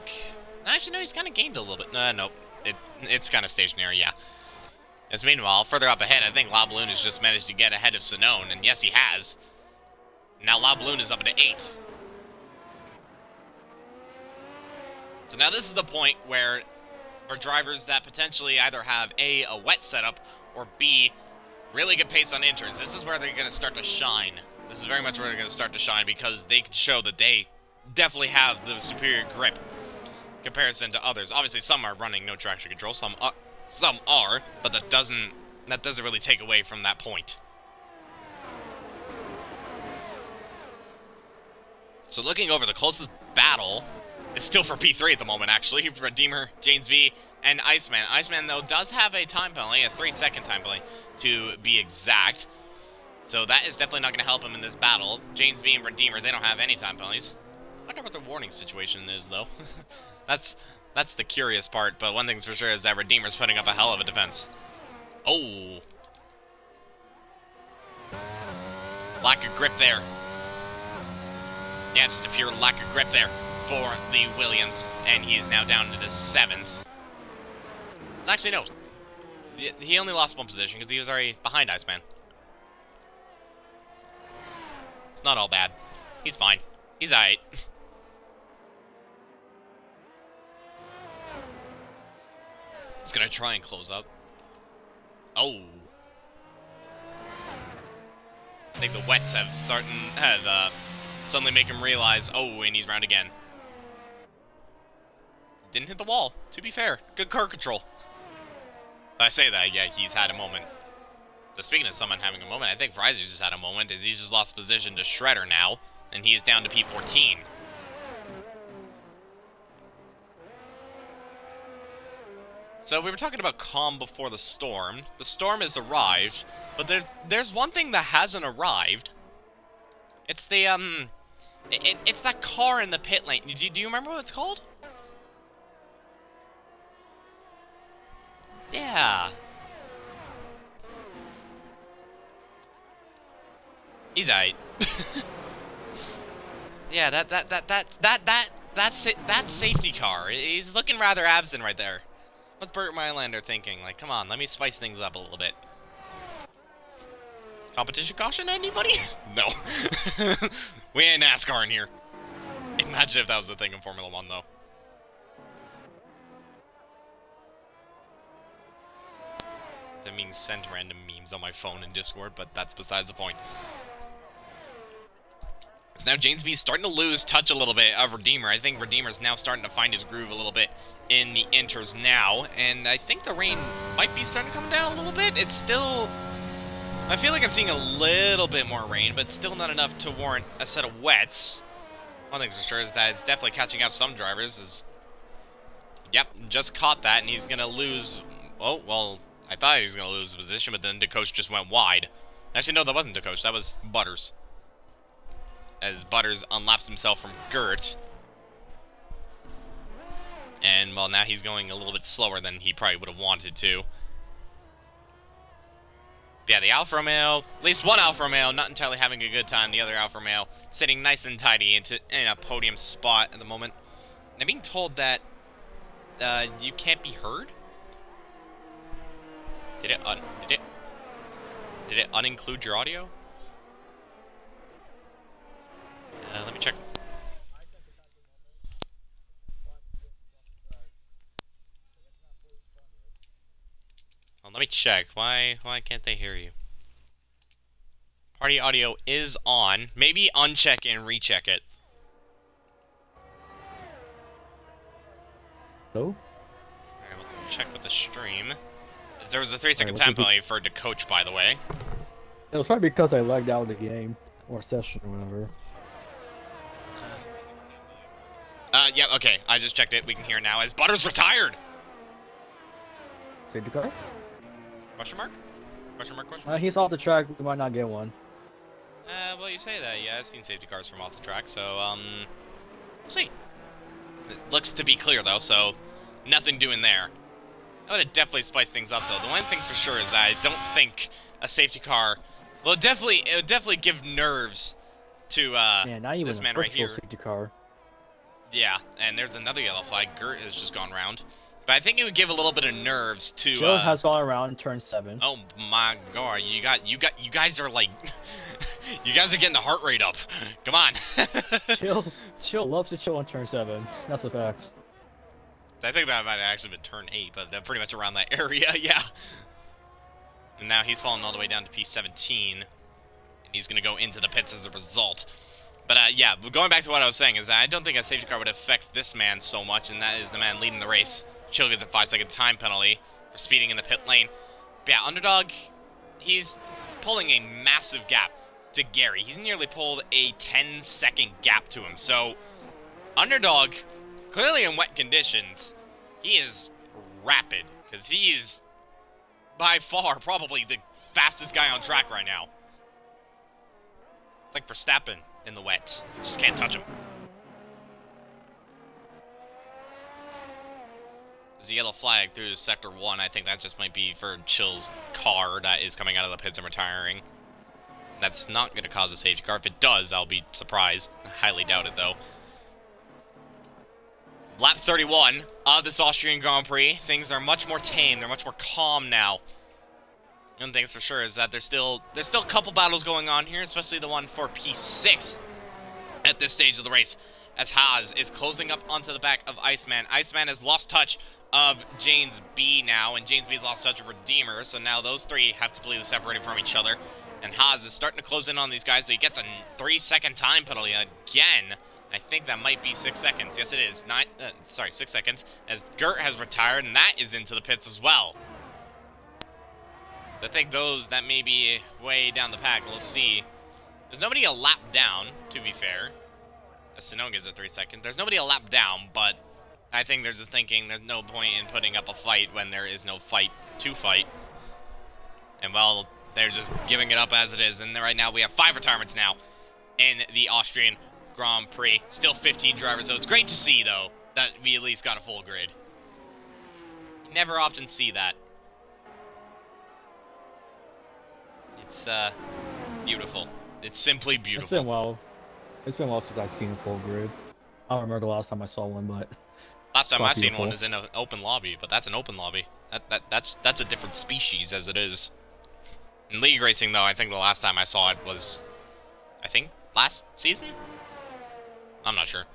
Actually, no, he's kind of gained a little bit. Nope. It's kind of stationary, yeah. As meanwhile, further up ahead, I think La Balloon has just managed to get ahead of Sinone, and yes, he has. Now La Balloon is up into 8th. So now this is the point where, for drivers that potentially either have A, a wet setup, or B, really good pace on inters, this is where they're going to start to shine. This is very much where they're going to start to shine because they can show that they definitely have the superior grip in comparison to others. Obviously, some are running no traction control, some are, but that doesn't really take away from that point. So looking over, the closest battle is still for P3 at the moment, actually. Redeemer, James B, and Iceman. Iceman, though, does have a time penalty, a 3-second time penalty, to be exact. So that is definitely not going to help him in this battle. James B and Redeemer, they don't have any time penalties. I wonder what the warning situation is, though. That's the curious part, but one thing's for sure is that Redeemer's putting up a hell of a defense. Oh. Lack of grip there. Yeah, just a pure lack of grip there for the Williams, and he's now down to the 7th. Actually, no. He only lost 1 position because he was already behind Iceman. It's not all bad. He's fine. He's alright. He's gonna try and close up. Oh. I think the wets have suddenly make him realize, oh, and he's round again. Didn't hit the wall, to be fair. Good car control. I say that, yeah, he's had a moment. So speaking of someone having a moment, I think Fryer's just had a moment, as he's just lost position to Shredder now, and he is down to P14. So we were talking about calm before the storm. The storm has arrived, but there's one thing that hasn't arrived. It's the, it's that car in the pit lane. Do you remember what it's called? Yeah. He's alright. Yeah, that's it. That safety car. He's looking rather absent right there. What's Burt Mylander thinking? Like, come on, let me spice things up a little bit. Competition caution, anybody? No. We ain't NASCAR in here. Imagine if that was a thing in Formula 1, though. That means send random memes on my phone in Discord, but that's besides the point. So now James B's starting to lose touch a little bit of Redeemer. I think Redeemer's now starting to find his groove a little bit in the inters now, and I think the rain might be starting to come down a little bit. It's still... I feel like I'm seeing a little bit more rain, but still not enough to warrant a set of wets. One thing's for sure is that it's definitely catching out some drivers. Yep, just caught that, and he's going to lose... Oh, well, I thought he was going to lose the position, but then DeCoach just went wide. Actually, no, that wasn't DeCoach. That was Butters. As Butters unlaps himself from Gert. And, well, now he's going a little bit slower than he probably would have wanted to. Yeah, the Alfa Romeo, at least one Alfa Romeo, not entirely having a good time. The other Alfa Romeo sitting nice and tidy in a podium spot at the moment. And I'm being told that you can't be heard. Did it uninclude your audio? Let me check. Well, let me check. Why can't they hear you? Party audio is on. Maybe uncheck and recheck it. Hello? Alright, we'll check with the stream. There was a 3-second Alright, time penalty for the coach, by the way. It was probably because I lagged out of the game. Or session or whatever. Yeah, okay. I just checked it. We can hear now as Butters retired! Safety car? Question mark? Question mark, question mark? He's off the track, we might not get one. Well, you say that. Yeah, I've seen safety cars from off the track, so, we'll see. It looks to be clear, though, so nothing doing there. That would have definitely spiced things up, though. The one thing's for sure is that I don't think a safety car... Well, it would definitely give nerves to, Man, not even this man a right here. safety car. Yeah, and there's another yellow flag. Gert has just gone round. But I think it would give a little bit of nerves to, Joe has gone around turn 7. Oh my god, you guys are like... you guys are getting the heart rate up. Come on. Chill loves to chill on turn 7. That's a fact. I think that might have actually been turn 8, but they're pretty much around that area, yeah. And now he's fallen all the way down to P17. And he's going to go into the pits as a result. But, yeah, going back to what I was saying is that I don't think a safety car would affect this man so much, and that is the man leading the race. Chill gets a 5-second time penalty for speeding in the pit lane. But yeah, Underdog, he's pulling a massive gap to Gary. He's nearly pulled a 10-second gap to him. So, Underdog, clearly in wet conditions, he is rapid, because he is by far probably the fastest guy on track right now. It's like Verstappen in the wet. Just can't touch him. There's a yellow flag through Sector 1. I think that just might be for Chill's car that is coming out of the pits and retiring. That's not going to cause a safety car. If it does, I'll be surprised. I highly doubt it, though. Lap 31 of this Austrian Grand Prix. Things are much more tame. They're much more calm now. One thing's for sure is that there's still a couple battles going on here, especially the one for P6 at this stage of the race, as Haas is closing up onto the back of Iceman. Iceman has lost touch of James B now, and James B's lost touch of Redeemer, so now those three have completely separated from each other. And Haas is starting to close in on these guys, so he gets a 3-second time penalty again. I think that might be 6 seconds. Yes, it is. 6 seconds, as Gert has retired, and that is into the pits as well. So I think those that may be way down the pack. We'll see. There's nobody a lap down, to be fair. As Sinone gives it 3 seconds. There's nobody a lap down, but I think they're just thinking there's no point in putting up a fight when there is no fight to fight. And, well, they're just giving it up as it is. And right now we have 5 retirements now in the Austrian Grand Prix. Still 15 drivers, though. It's great to see, though, that we at least got a full grid. You never often see that. It's, beautiful. It's simply beautiful. It's been well. It's been well since I've seen a full grid. I don't remember the last time I saw one, but... Last time I've seen one is in an open lobby, but that's an open lobby. That's a different species as it is. In league racing, though, I think the last time I saw it was... I think last season? I'm not sure.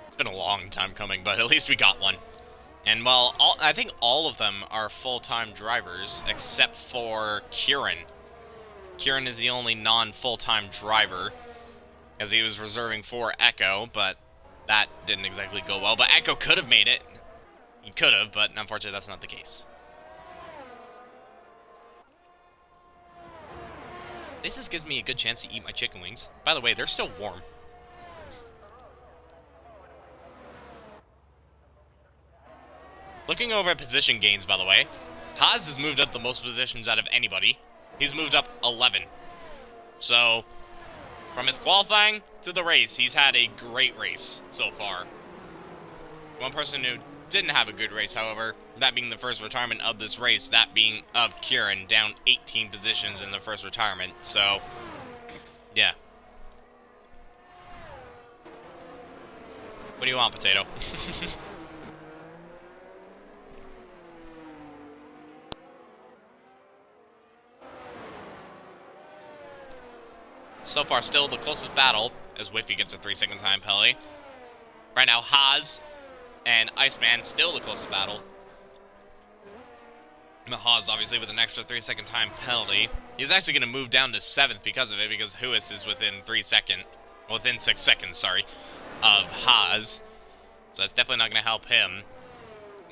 It's been a long time coming, but at least we got one. And, well, I think all of them are full-time drivers, except for Kieran. Kieran is the only non-full-time driver, as he was reserving for Echo, but that didn't exactly go well. But Echo could have made it. He could have, but unfortunately that's not the case. This just gives me a good chance to eat my chicken wings. By the way, they're still warm. Looking over at position gains, by the way, Haas has moved up the most positions out of anybody. He's moved up 11. So, from his qualifying to the race, he's had a great race so far. One person who didn't have a good race, however, that being the first retirement of this race, that being of Kieran, down 18 positions in the first retirement. So, yeah. What do you want, Potato? So far, still the closest battle as Whiffy gets a 3-second time penalty. Right now, Haas and Iceman still the closest battle. Haas, obviously, with an extra 3-second time penalty. He's actually going to move down to 7th because of it, because Huis is within 6 seconds, sorry, of Haas. So that's definitely not going to help him.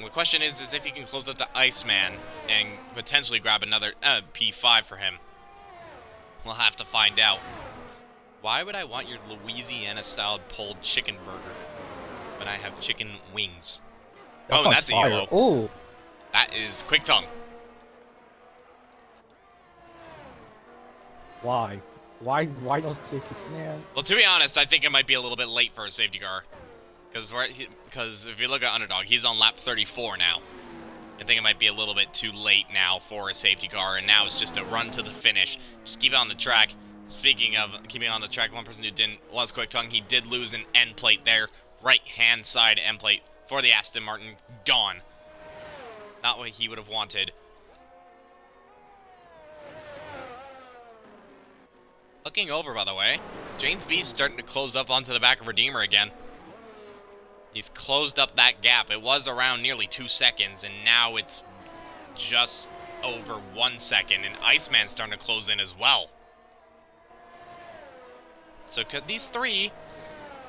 The question is if he can close up to Iceman and potentially grab another P5 for him. We'll have to find out. Why would I want your Louisiana-style pulled chicken burger when I have chicken wings? That's a yellow. Oh, that is Quick Tongue. Why? Why don't safety, man? Well, to be honest, I think it might be a little bit late for a safety car. Because if you look at Underdog, he's on lap 34 now. I think it might be a little bit too late now for a safety car, and now it's just a run to the finish. Just keep it on the track. Speaking of keeping on the track, one person who didn't was Quick Tongue. He did lose an end plate there. Right-hand side end plate for the Aston Martin. Gone. Not what he would have wanted. Looking over, by the way, James B's starting to close up onto the back of Redeemer again. He's closed up that gap. It was around nearly 2 seconds, and now it's just over 1 second, and Iceman's starting to close in as well. So could these three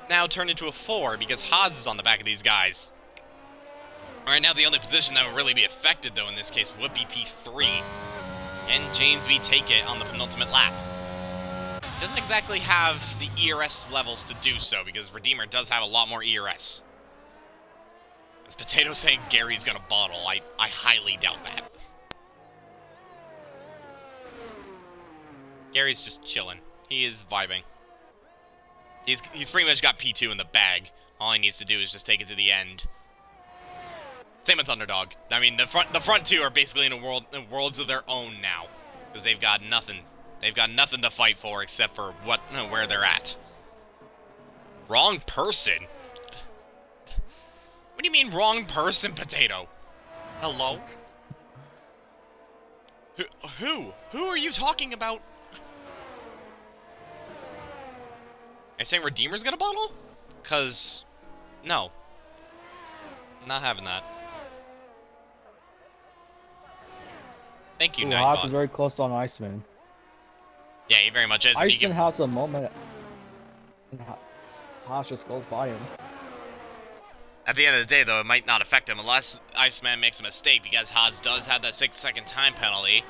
now turn into a 4, because Haas is on the back of these guys. Right now, the only position that would really be affected, though, in this case, would be P3. And James B take it on the penultimate lap. Doesn't exactly have the ERS levels to do so, because Redeemer does have a lot more ERS. As Potato saying Gary's gonna bottle, I highly doubt that. Gary's just chilling. He is vibing. He's pretty much got P2 in the bag. All he needs to do is just take it to the end. Same with Underdog. I mean, the front two are basically in worlds of their own now, because they've got nothing. They've got nothing to fight for except for where they're at. Wrong person? What do you mean wrong person, Potato? Hello? Who are you talking about? Are you saying Redeemer's gonna bottle? Cause, no. I'm not having that. Thank you, Nightbot. Haas is very close on Iceman. Yeah, he very much is. Iceman has a moment, and Haas just goes by him. At the end of the day, though, it might not affect him unless Iceman makes a mistake, because Haas does have that 6-second time penalty.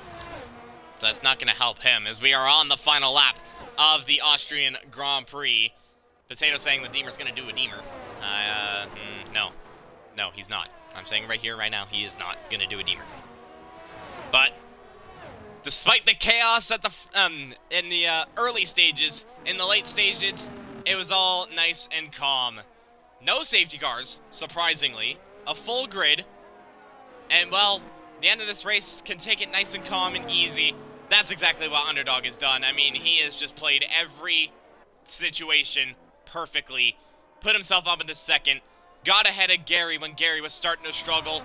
So that's not going to help him, as we are on the final lap of the Austrian Grand Prix. Potato saying the Deemer's going to do a Deemer. No. No, he's not. I'm saying right here, right now, he is not going to do a Deemer. But despite the chaos at in the early stages, in the late stages, it was all nice and calm. No safety cars, surprisingly. A full grid. And, well, the end of this race can take it nice and calm and easy. That's exactly what Underdog has done. I mean, he has just played every situation perfectly. Put himself up into second. Got ahead of Gary when Gary was starting to struggle.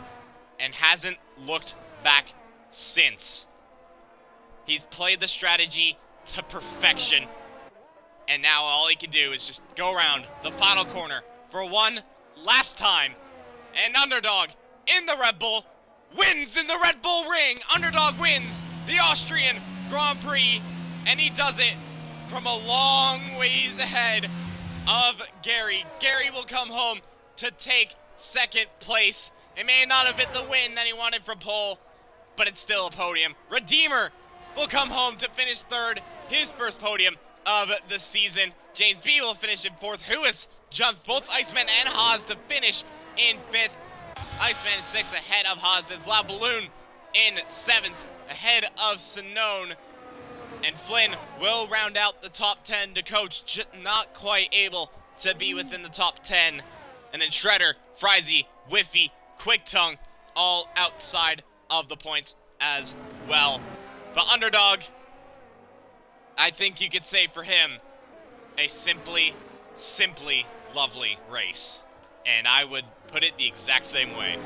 And hasn't looked back since. He's played the strategy to perfection. And now all he can do is just go around the final corner for one last time. And Underdog in the Red Bull wins in the Red Bull ring. Underdog wins the Austrian Grand Prix. And he does it from a long ways ahead of Gary. Gary will come home to take second place. It may not have been the win that he wanted from pole, but it's still a podium. Redeemer will come home to finish third, his first podium of the season. James B will finish in fourth. Huis jumps both Iceman and Haas to finish in fifth. Iceman in sixth ahead of Haas as La Balloon in seventh ahead of Sinone. And Flynn will round out the top 10 to coach, not quite able to be within the top 10. And then Shredder, Frizy, Whiffy, Quick Tongue, all outside of the points as well. But Underdog, I think you could say for him, a simply lovely race. And I would put it the exact same way.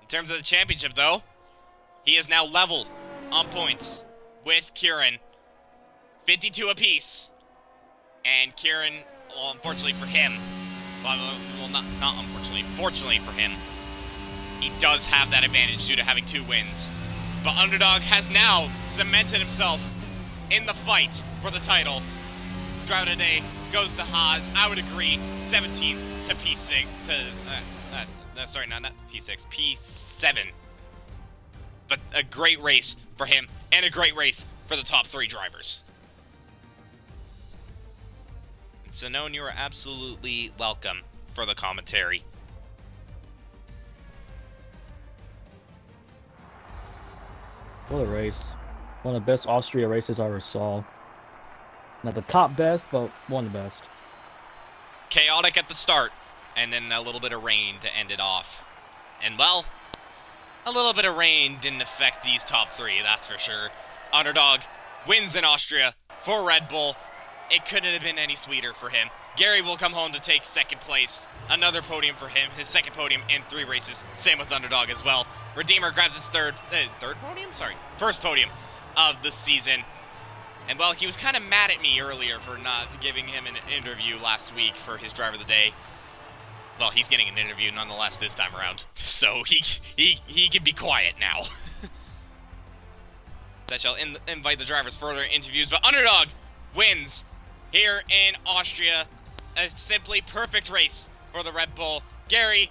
In terms of the championship, though, he is now level on points with Kieran. 52 apiece. And Kieran, well, unfortunately for him, well, not unfortunately, fortunately for him, he does have that advantage due to having 2 wins. But Underdog has now cemented himself in the fight for the title. Driver today goes to Haas. I would agree, 17th to P6, sorry, not P6, P7. But a great race for him, and a great race for the top 3 drivers. And Sinone, you are absolutely welcome for the commentary. What a race. One of the best Austria races I ever saw. Not the top best, but one of the best. Chaotic at the start, and then a little bit of rain to end it off. And, well, a little bit of rain didn't affect these top 3, that's for sure. Underdog wins in Austria for Red Bull. It couldn't have been any sweeter for him. Gary will come home to take 2nd place. Another podium for him, his 2nd podium in 3 races. Same with Underdog as well. Redeemer grabs his third podium? Sorry, 1st podium of the season. And, well, he was kind of mad at me earlier for not giving him an interview last week for his driver of the day. Well, he's getting an interview nonetheless this time around. So he can be quiet now. I shall invite the drivers for further interviews. But Underdog wins here in Austria. A simply perfect race for the Red Bull. Gary,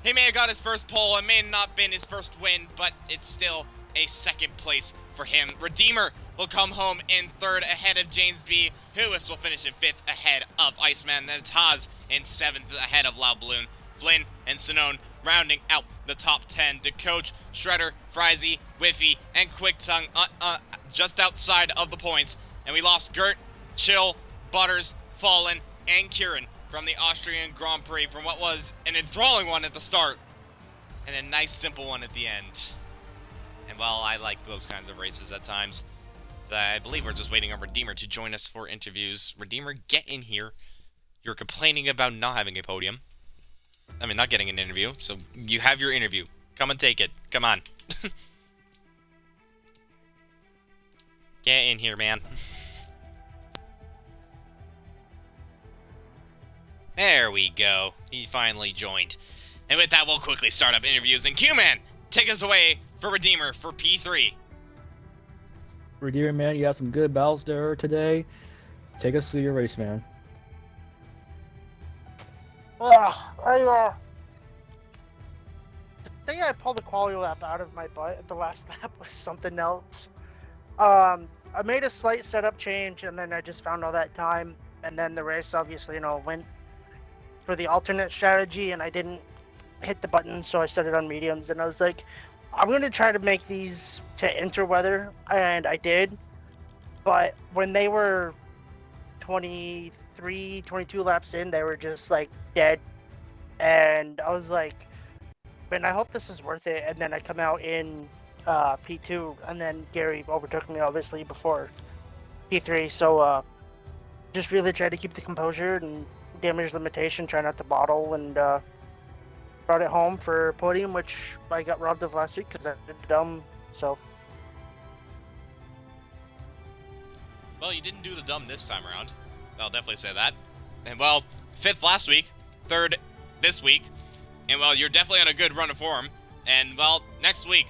he may have got his first pole. It may not have been his first win, but it's still a 2nd place for him. Redeemer will come home in 3rd ahead of James B. Huis will finish in 5th ahead of Iceman. Then Taz in 7th ahead of Loud Balloon. Flynn and Sinone rounding out the top 10 to Coach, Shredder, Frizy, Whiffy, and Quick Tongue just outside of the points. And we lost Gert, Chill, Butters, Fallen, and Kieran from the Austrian Grand Prix from what was an enthralling one at the start and a nice simple one at the end. And well, I like those kinds of races at times. I believe we're just waiting on Redeemer to join us for interviews. Redeemer, get in here. You're complaining about not having a podium. I mean, not getting an interview, so you have your interview. Come and take it. Come on. Get in here, man. There we go. He finally joined. And with that, we'll quickly start up interviews. And Q-Man, take us away for Redeemer for P3. Redeemer, man, you had some good battles there today. Take us through your race, man. The thing I pulled the quality lap out of my butt at the last lap was something else. I made a slight setup change, and then I just found all that time, and then the race obviously, went for the alternate strategy, and I didn't hit the button, so I set it on mediums, and I was like, I'm going to try to make these to interweather, and I did, but when they were 23, 22 laps in, they were just, like, dead, and I was like, man, I hope this is worth it, and then I come out in P2, and then Gary overtook me, obviously, before P3, so, just really tried to keep the composure and damage limitation, try not to bottle, and brought it home for podium, which I got robbed of last week because I did dumb, so. Well, you didn't do the dumb this time around. I'll definitely say that. And, well, 5th last week, 3rd this week, and, well, you're definitely on a good run of form. And, well, next week,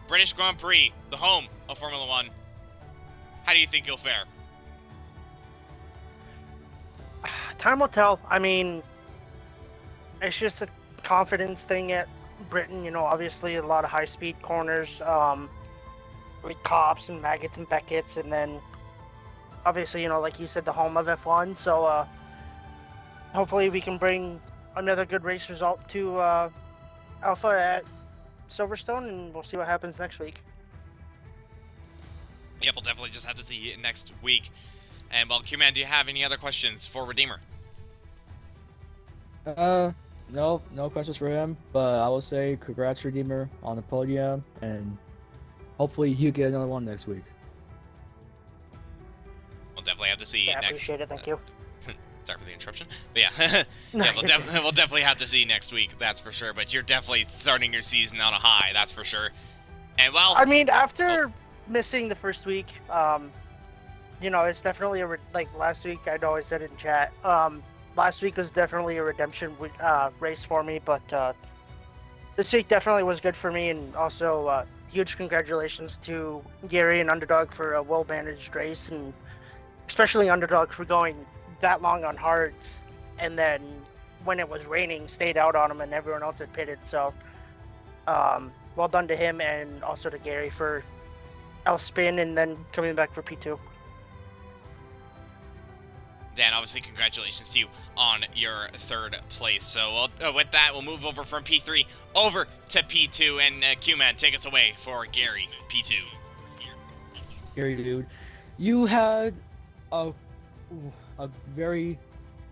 British Grand Prix, the home of Formula 1. How do you think you'll fare? Time will tell. I mean, it's just a confidence thing at Britain, obviously a lot of high-speed corners, like Cops and Maggots and Beckett's, and then obviously, like you said, the home of F1, so hopefully we can bring another good race result to Alpha at Silverstone, and we'll see what happens next week. Yep, we'll definitely just have to see next week. And, well, Q-Man, do you have any other questions for Redeemer? No questions for him, but I will say congrats, Redeemer, on the podium, and hopefully you get another one next week. We'll definitely have to see I next. appreciate it, thank you. Sorry for the interruption, but yeah, yeah, we'll definitely have to see next week. That's for sure. But you're definitely starting your season on a high. That's for sure. And well, I mean, after missing the first week, it's definitely like last week. I know I said it in chat. Last week was definitely a redemption race for me, but this week definitely was good for me, and also huge congratulations to Gary and Underdog for a well-managed race, and especially Underdog for going that long on hards, and then when it was raining, stayed out on him, and everyone else had pitted. So, well done to him, and also to Gary for spin and then coming back for P2. Dan, obviously, congratulations to you on your 3rd place. So with that, we'll move over from P3 over to P2, and Q-Man, take us away for Gary, P2. Gary, dude, you had a very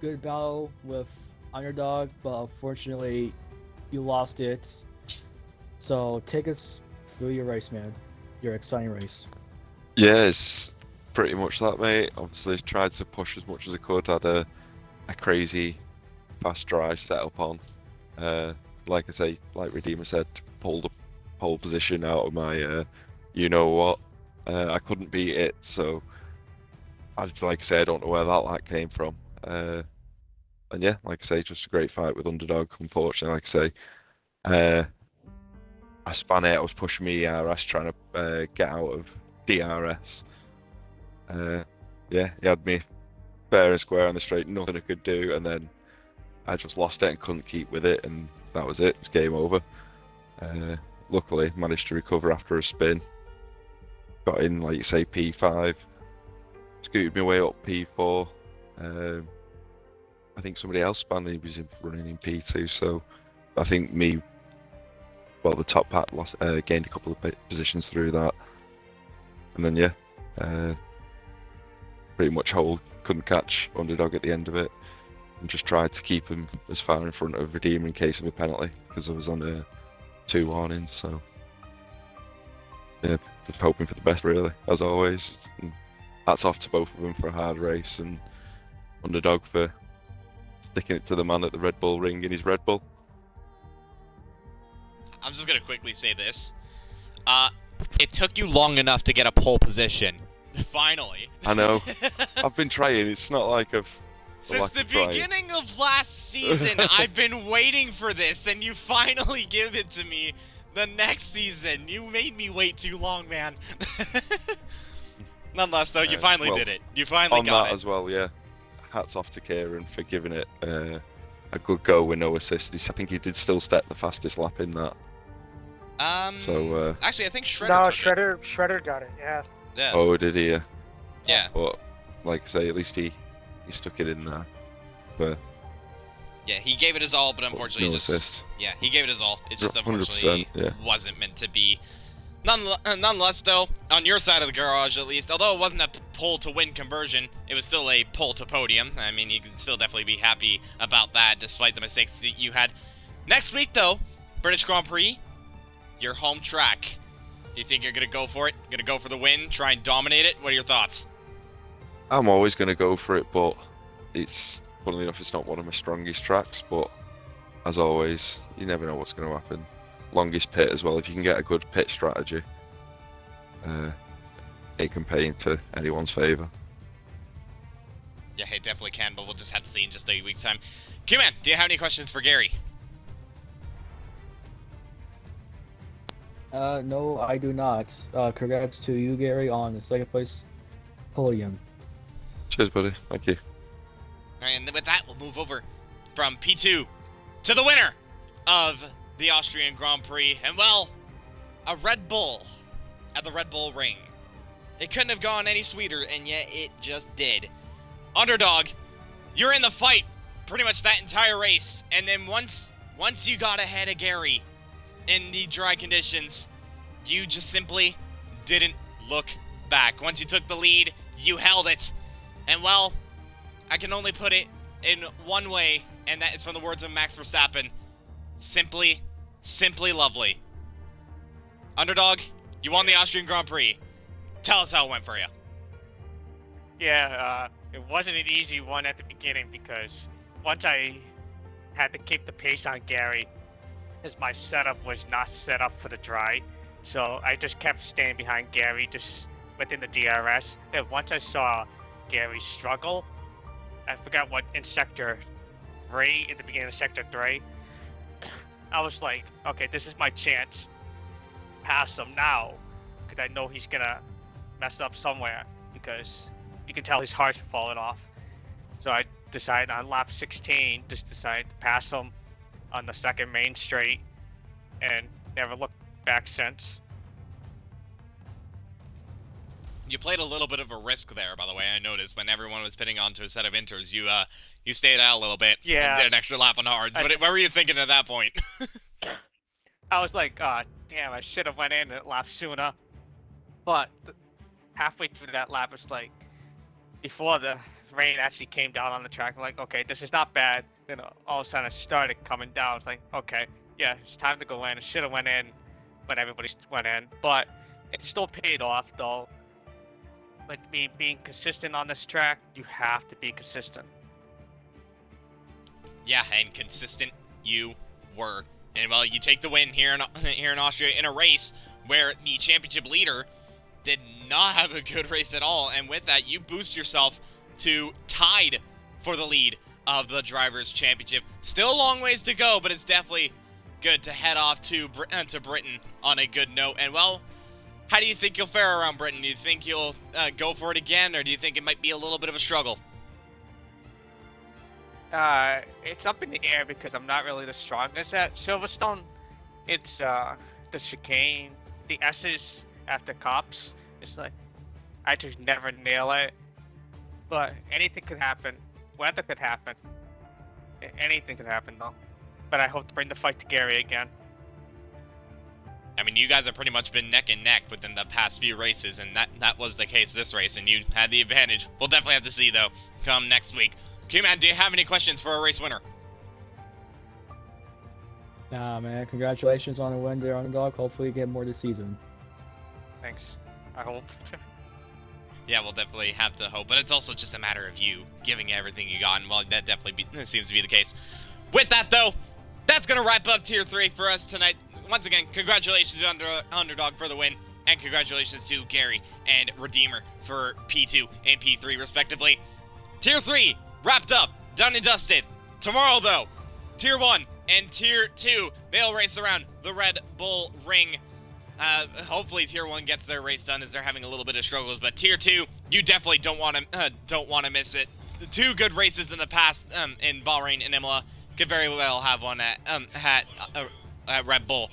good battle with Underdog, but unfortunately, you lost it. So take us through your race, man. Your exciting race. Yeah, it's pretty much that, mate. Obviously, tried to push as much as I could. Had a crazy fast dry setup on. Like I say, like Redeemer said, pulled the pole position out of my you know what. I couldn't beat it, so like I say, I don't know where that came from. And yeah, like I say, just a great fight with Underdog. Unfortunately, like I say, I span it. I was pushing me ERS, trying to get out of DRS. Yeah, he had me fair and square on the straight, nothing I could do, and then I just lost it and couldn't keep with it, and that was it. It was game over. Luckily, managed to recover after a spin. Got in, like you say, P5. Scooted my way up P4. I think somebody else spanned. He was running in P2, so I think the top pack gained a couple of positions through that, and then yeah, pretty much couldn't catch Underdog at the end of it, and just tried to keep him as far in front of Redeemer in case of a penalty, because I was on 2 warnings. So yeah, just hoping for the best, really, as always. And hats off to both of them for a hard race, and Underdog for sticking it to the man at the Red Bull ring in his Red Bull. I'm just going to quickly say this. It took you long enough to get a pole position. Finally. I know. I've been trying. It's not like I've... Since the beginning of last season, I've been waiting for this, and you finally give it to me the next season. You made me wait too long, man. Nonetheless, though, you finally did it. You finally got it. On that as well, yeah. Hats off to Kieran for giving it a good go with no assist. I think he did still step the fastest lap in that. So actually, I think Shredder. Shredder got it. Yeah. Yeah. Oh, did he? Yeah. But like I say, at least he stuck it in there. But yeah, he gave it his all, but unfortunately, no just assist. Yeah, he gave it his all. It just unfortunately yeah. wasn't meant to be. Nonetheless, though, on your side of the garage at least, although it wasn't a pole to win conversion, it was still a pole to podium. I mean, you can still definitely be happy about that, despite the mistakes that you had. Next week, though, British Grand Prix, your home track. Do you think you're gonna go for it? Gonna go for the win? Try and dominate it? What are your thoughts? I'm always going to go for it, but it's, funnily enough, it's not one of my strongest tracks, but as always, you never know what's going to happen. Longest pit as well, if you can get a good pit strategy, it can pay into anyone's favour. Yeah, it definitely can, but we'll just have to see in just a week's time. Q-Man, do you have any questions for Gary? No, I do not. Congrats to you, Gary, on the 2nd place podium. Cheers, buddy. Thank you. All right, and with that, we'll move over from P2 to the winner of the Austrian Grand Prix. And, well, a Red Bull at the Red Bull Ring. It couldn't have gone any sweeter, and yet it just did. Underdog, you're in the fight pretty much that entire race. And then once you got ahead of Gary in the dry conditions, you just simply didn't look back. Once you took the lead, you held it. And, well, I can only put it in one way, and that is from the words of Max Verstappen. Simply lovely. Underdog, you won the Austrian Grand Prix. Tell us how it went for you. Yeah, it wasn't an easy one at the beginning because once I had to keep the pace on Gary, as my setup was not set up for the dry, so I just kept staying behind Gary, just within the DRS. And once I saw Gary struggle, I forgot what in Sector 3, in the beginning of Sector 3, I was like, okay, this is my chance. Pass him now, because I know he's gonna mess up somewhere, because you can tell his heart's falling off. So I decided on lap 16, just decided to pass him on the second main straight, and never looked back since. You played a little bit of a risk there, by the way. I noticed when everyone was pitting onto a set of inters, you stayed out a little bit. Yeah. And did an extra lap on hards. What were you thinking at that point? I was like, damn, I should have went in a lap sooner. But halfway through that lap, it's like, before the rain actually came down on the track, I'm like, okay, this is not bad. Then all of a sudden it started coming down. It's like, okay, yeah, it's time to go in. I should have went in when everybody went in. But it still paid off, though. But being consistent on this track, you have to be consistent. Yeah, and consistent you were. And well, you take the win here in Austria in a race where the championship leader did not have a good race at all, and with that, you boost yourself to tied for the lead of the Drivers' Championship. Still a long ways to go, but it's definitely good to head off to Britain on a good note. And well, how do you think you'll fare around Britain? Do you think you'll go for it again, or do you think it might be a little bit of a struggle? It's up in the air because I'm not really the strongest at Silverstone. It's the chicane, the S's after cops. It's like I just never nail it. But anything could happen. Weather could happen. Anything could happen though. But I hope to bring the fight to Gary again. I mean, you guys have pretty much been neck and neck within the past few races, and that was the case this race, and you had the advantage. We'll definitely have to see, though, come next week. Q-Man, do you have any questions for a race winner? Nah, man. Congratulations on the win there, Underdog. Hopefully you get more this season. Thanks. I hope. Yeah, we'll definitely have to hope, but it's also just a matter of you giving everything you got, and well, that definitely seems to be the case. With that, though, that's going to wrap up Tier 3 for us tonight. Once again, congratulations to Underdog for the win, and congratulations to Gary and Redeemer for P2 and P3, respectively. Tier 3 wrapped up, done and dusted. Tomorrow, though, Tier 1 and Tier 2, they'll race around the Red Bull Ring. Hopefully Tier 1 gets their race done as they're having a little bit of struggles, but Tier 2, you definitely don't want to miss it. The two good races in the past in Bahrain and Imola could very well have one at Red Bull.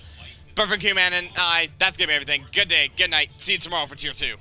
Perfect Q-Man and I, that's gonna be everything. Good day, good night. See you tomorrow for Tier 2.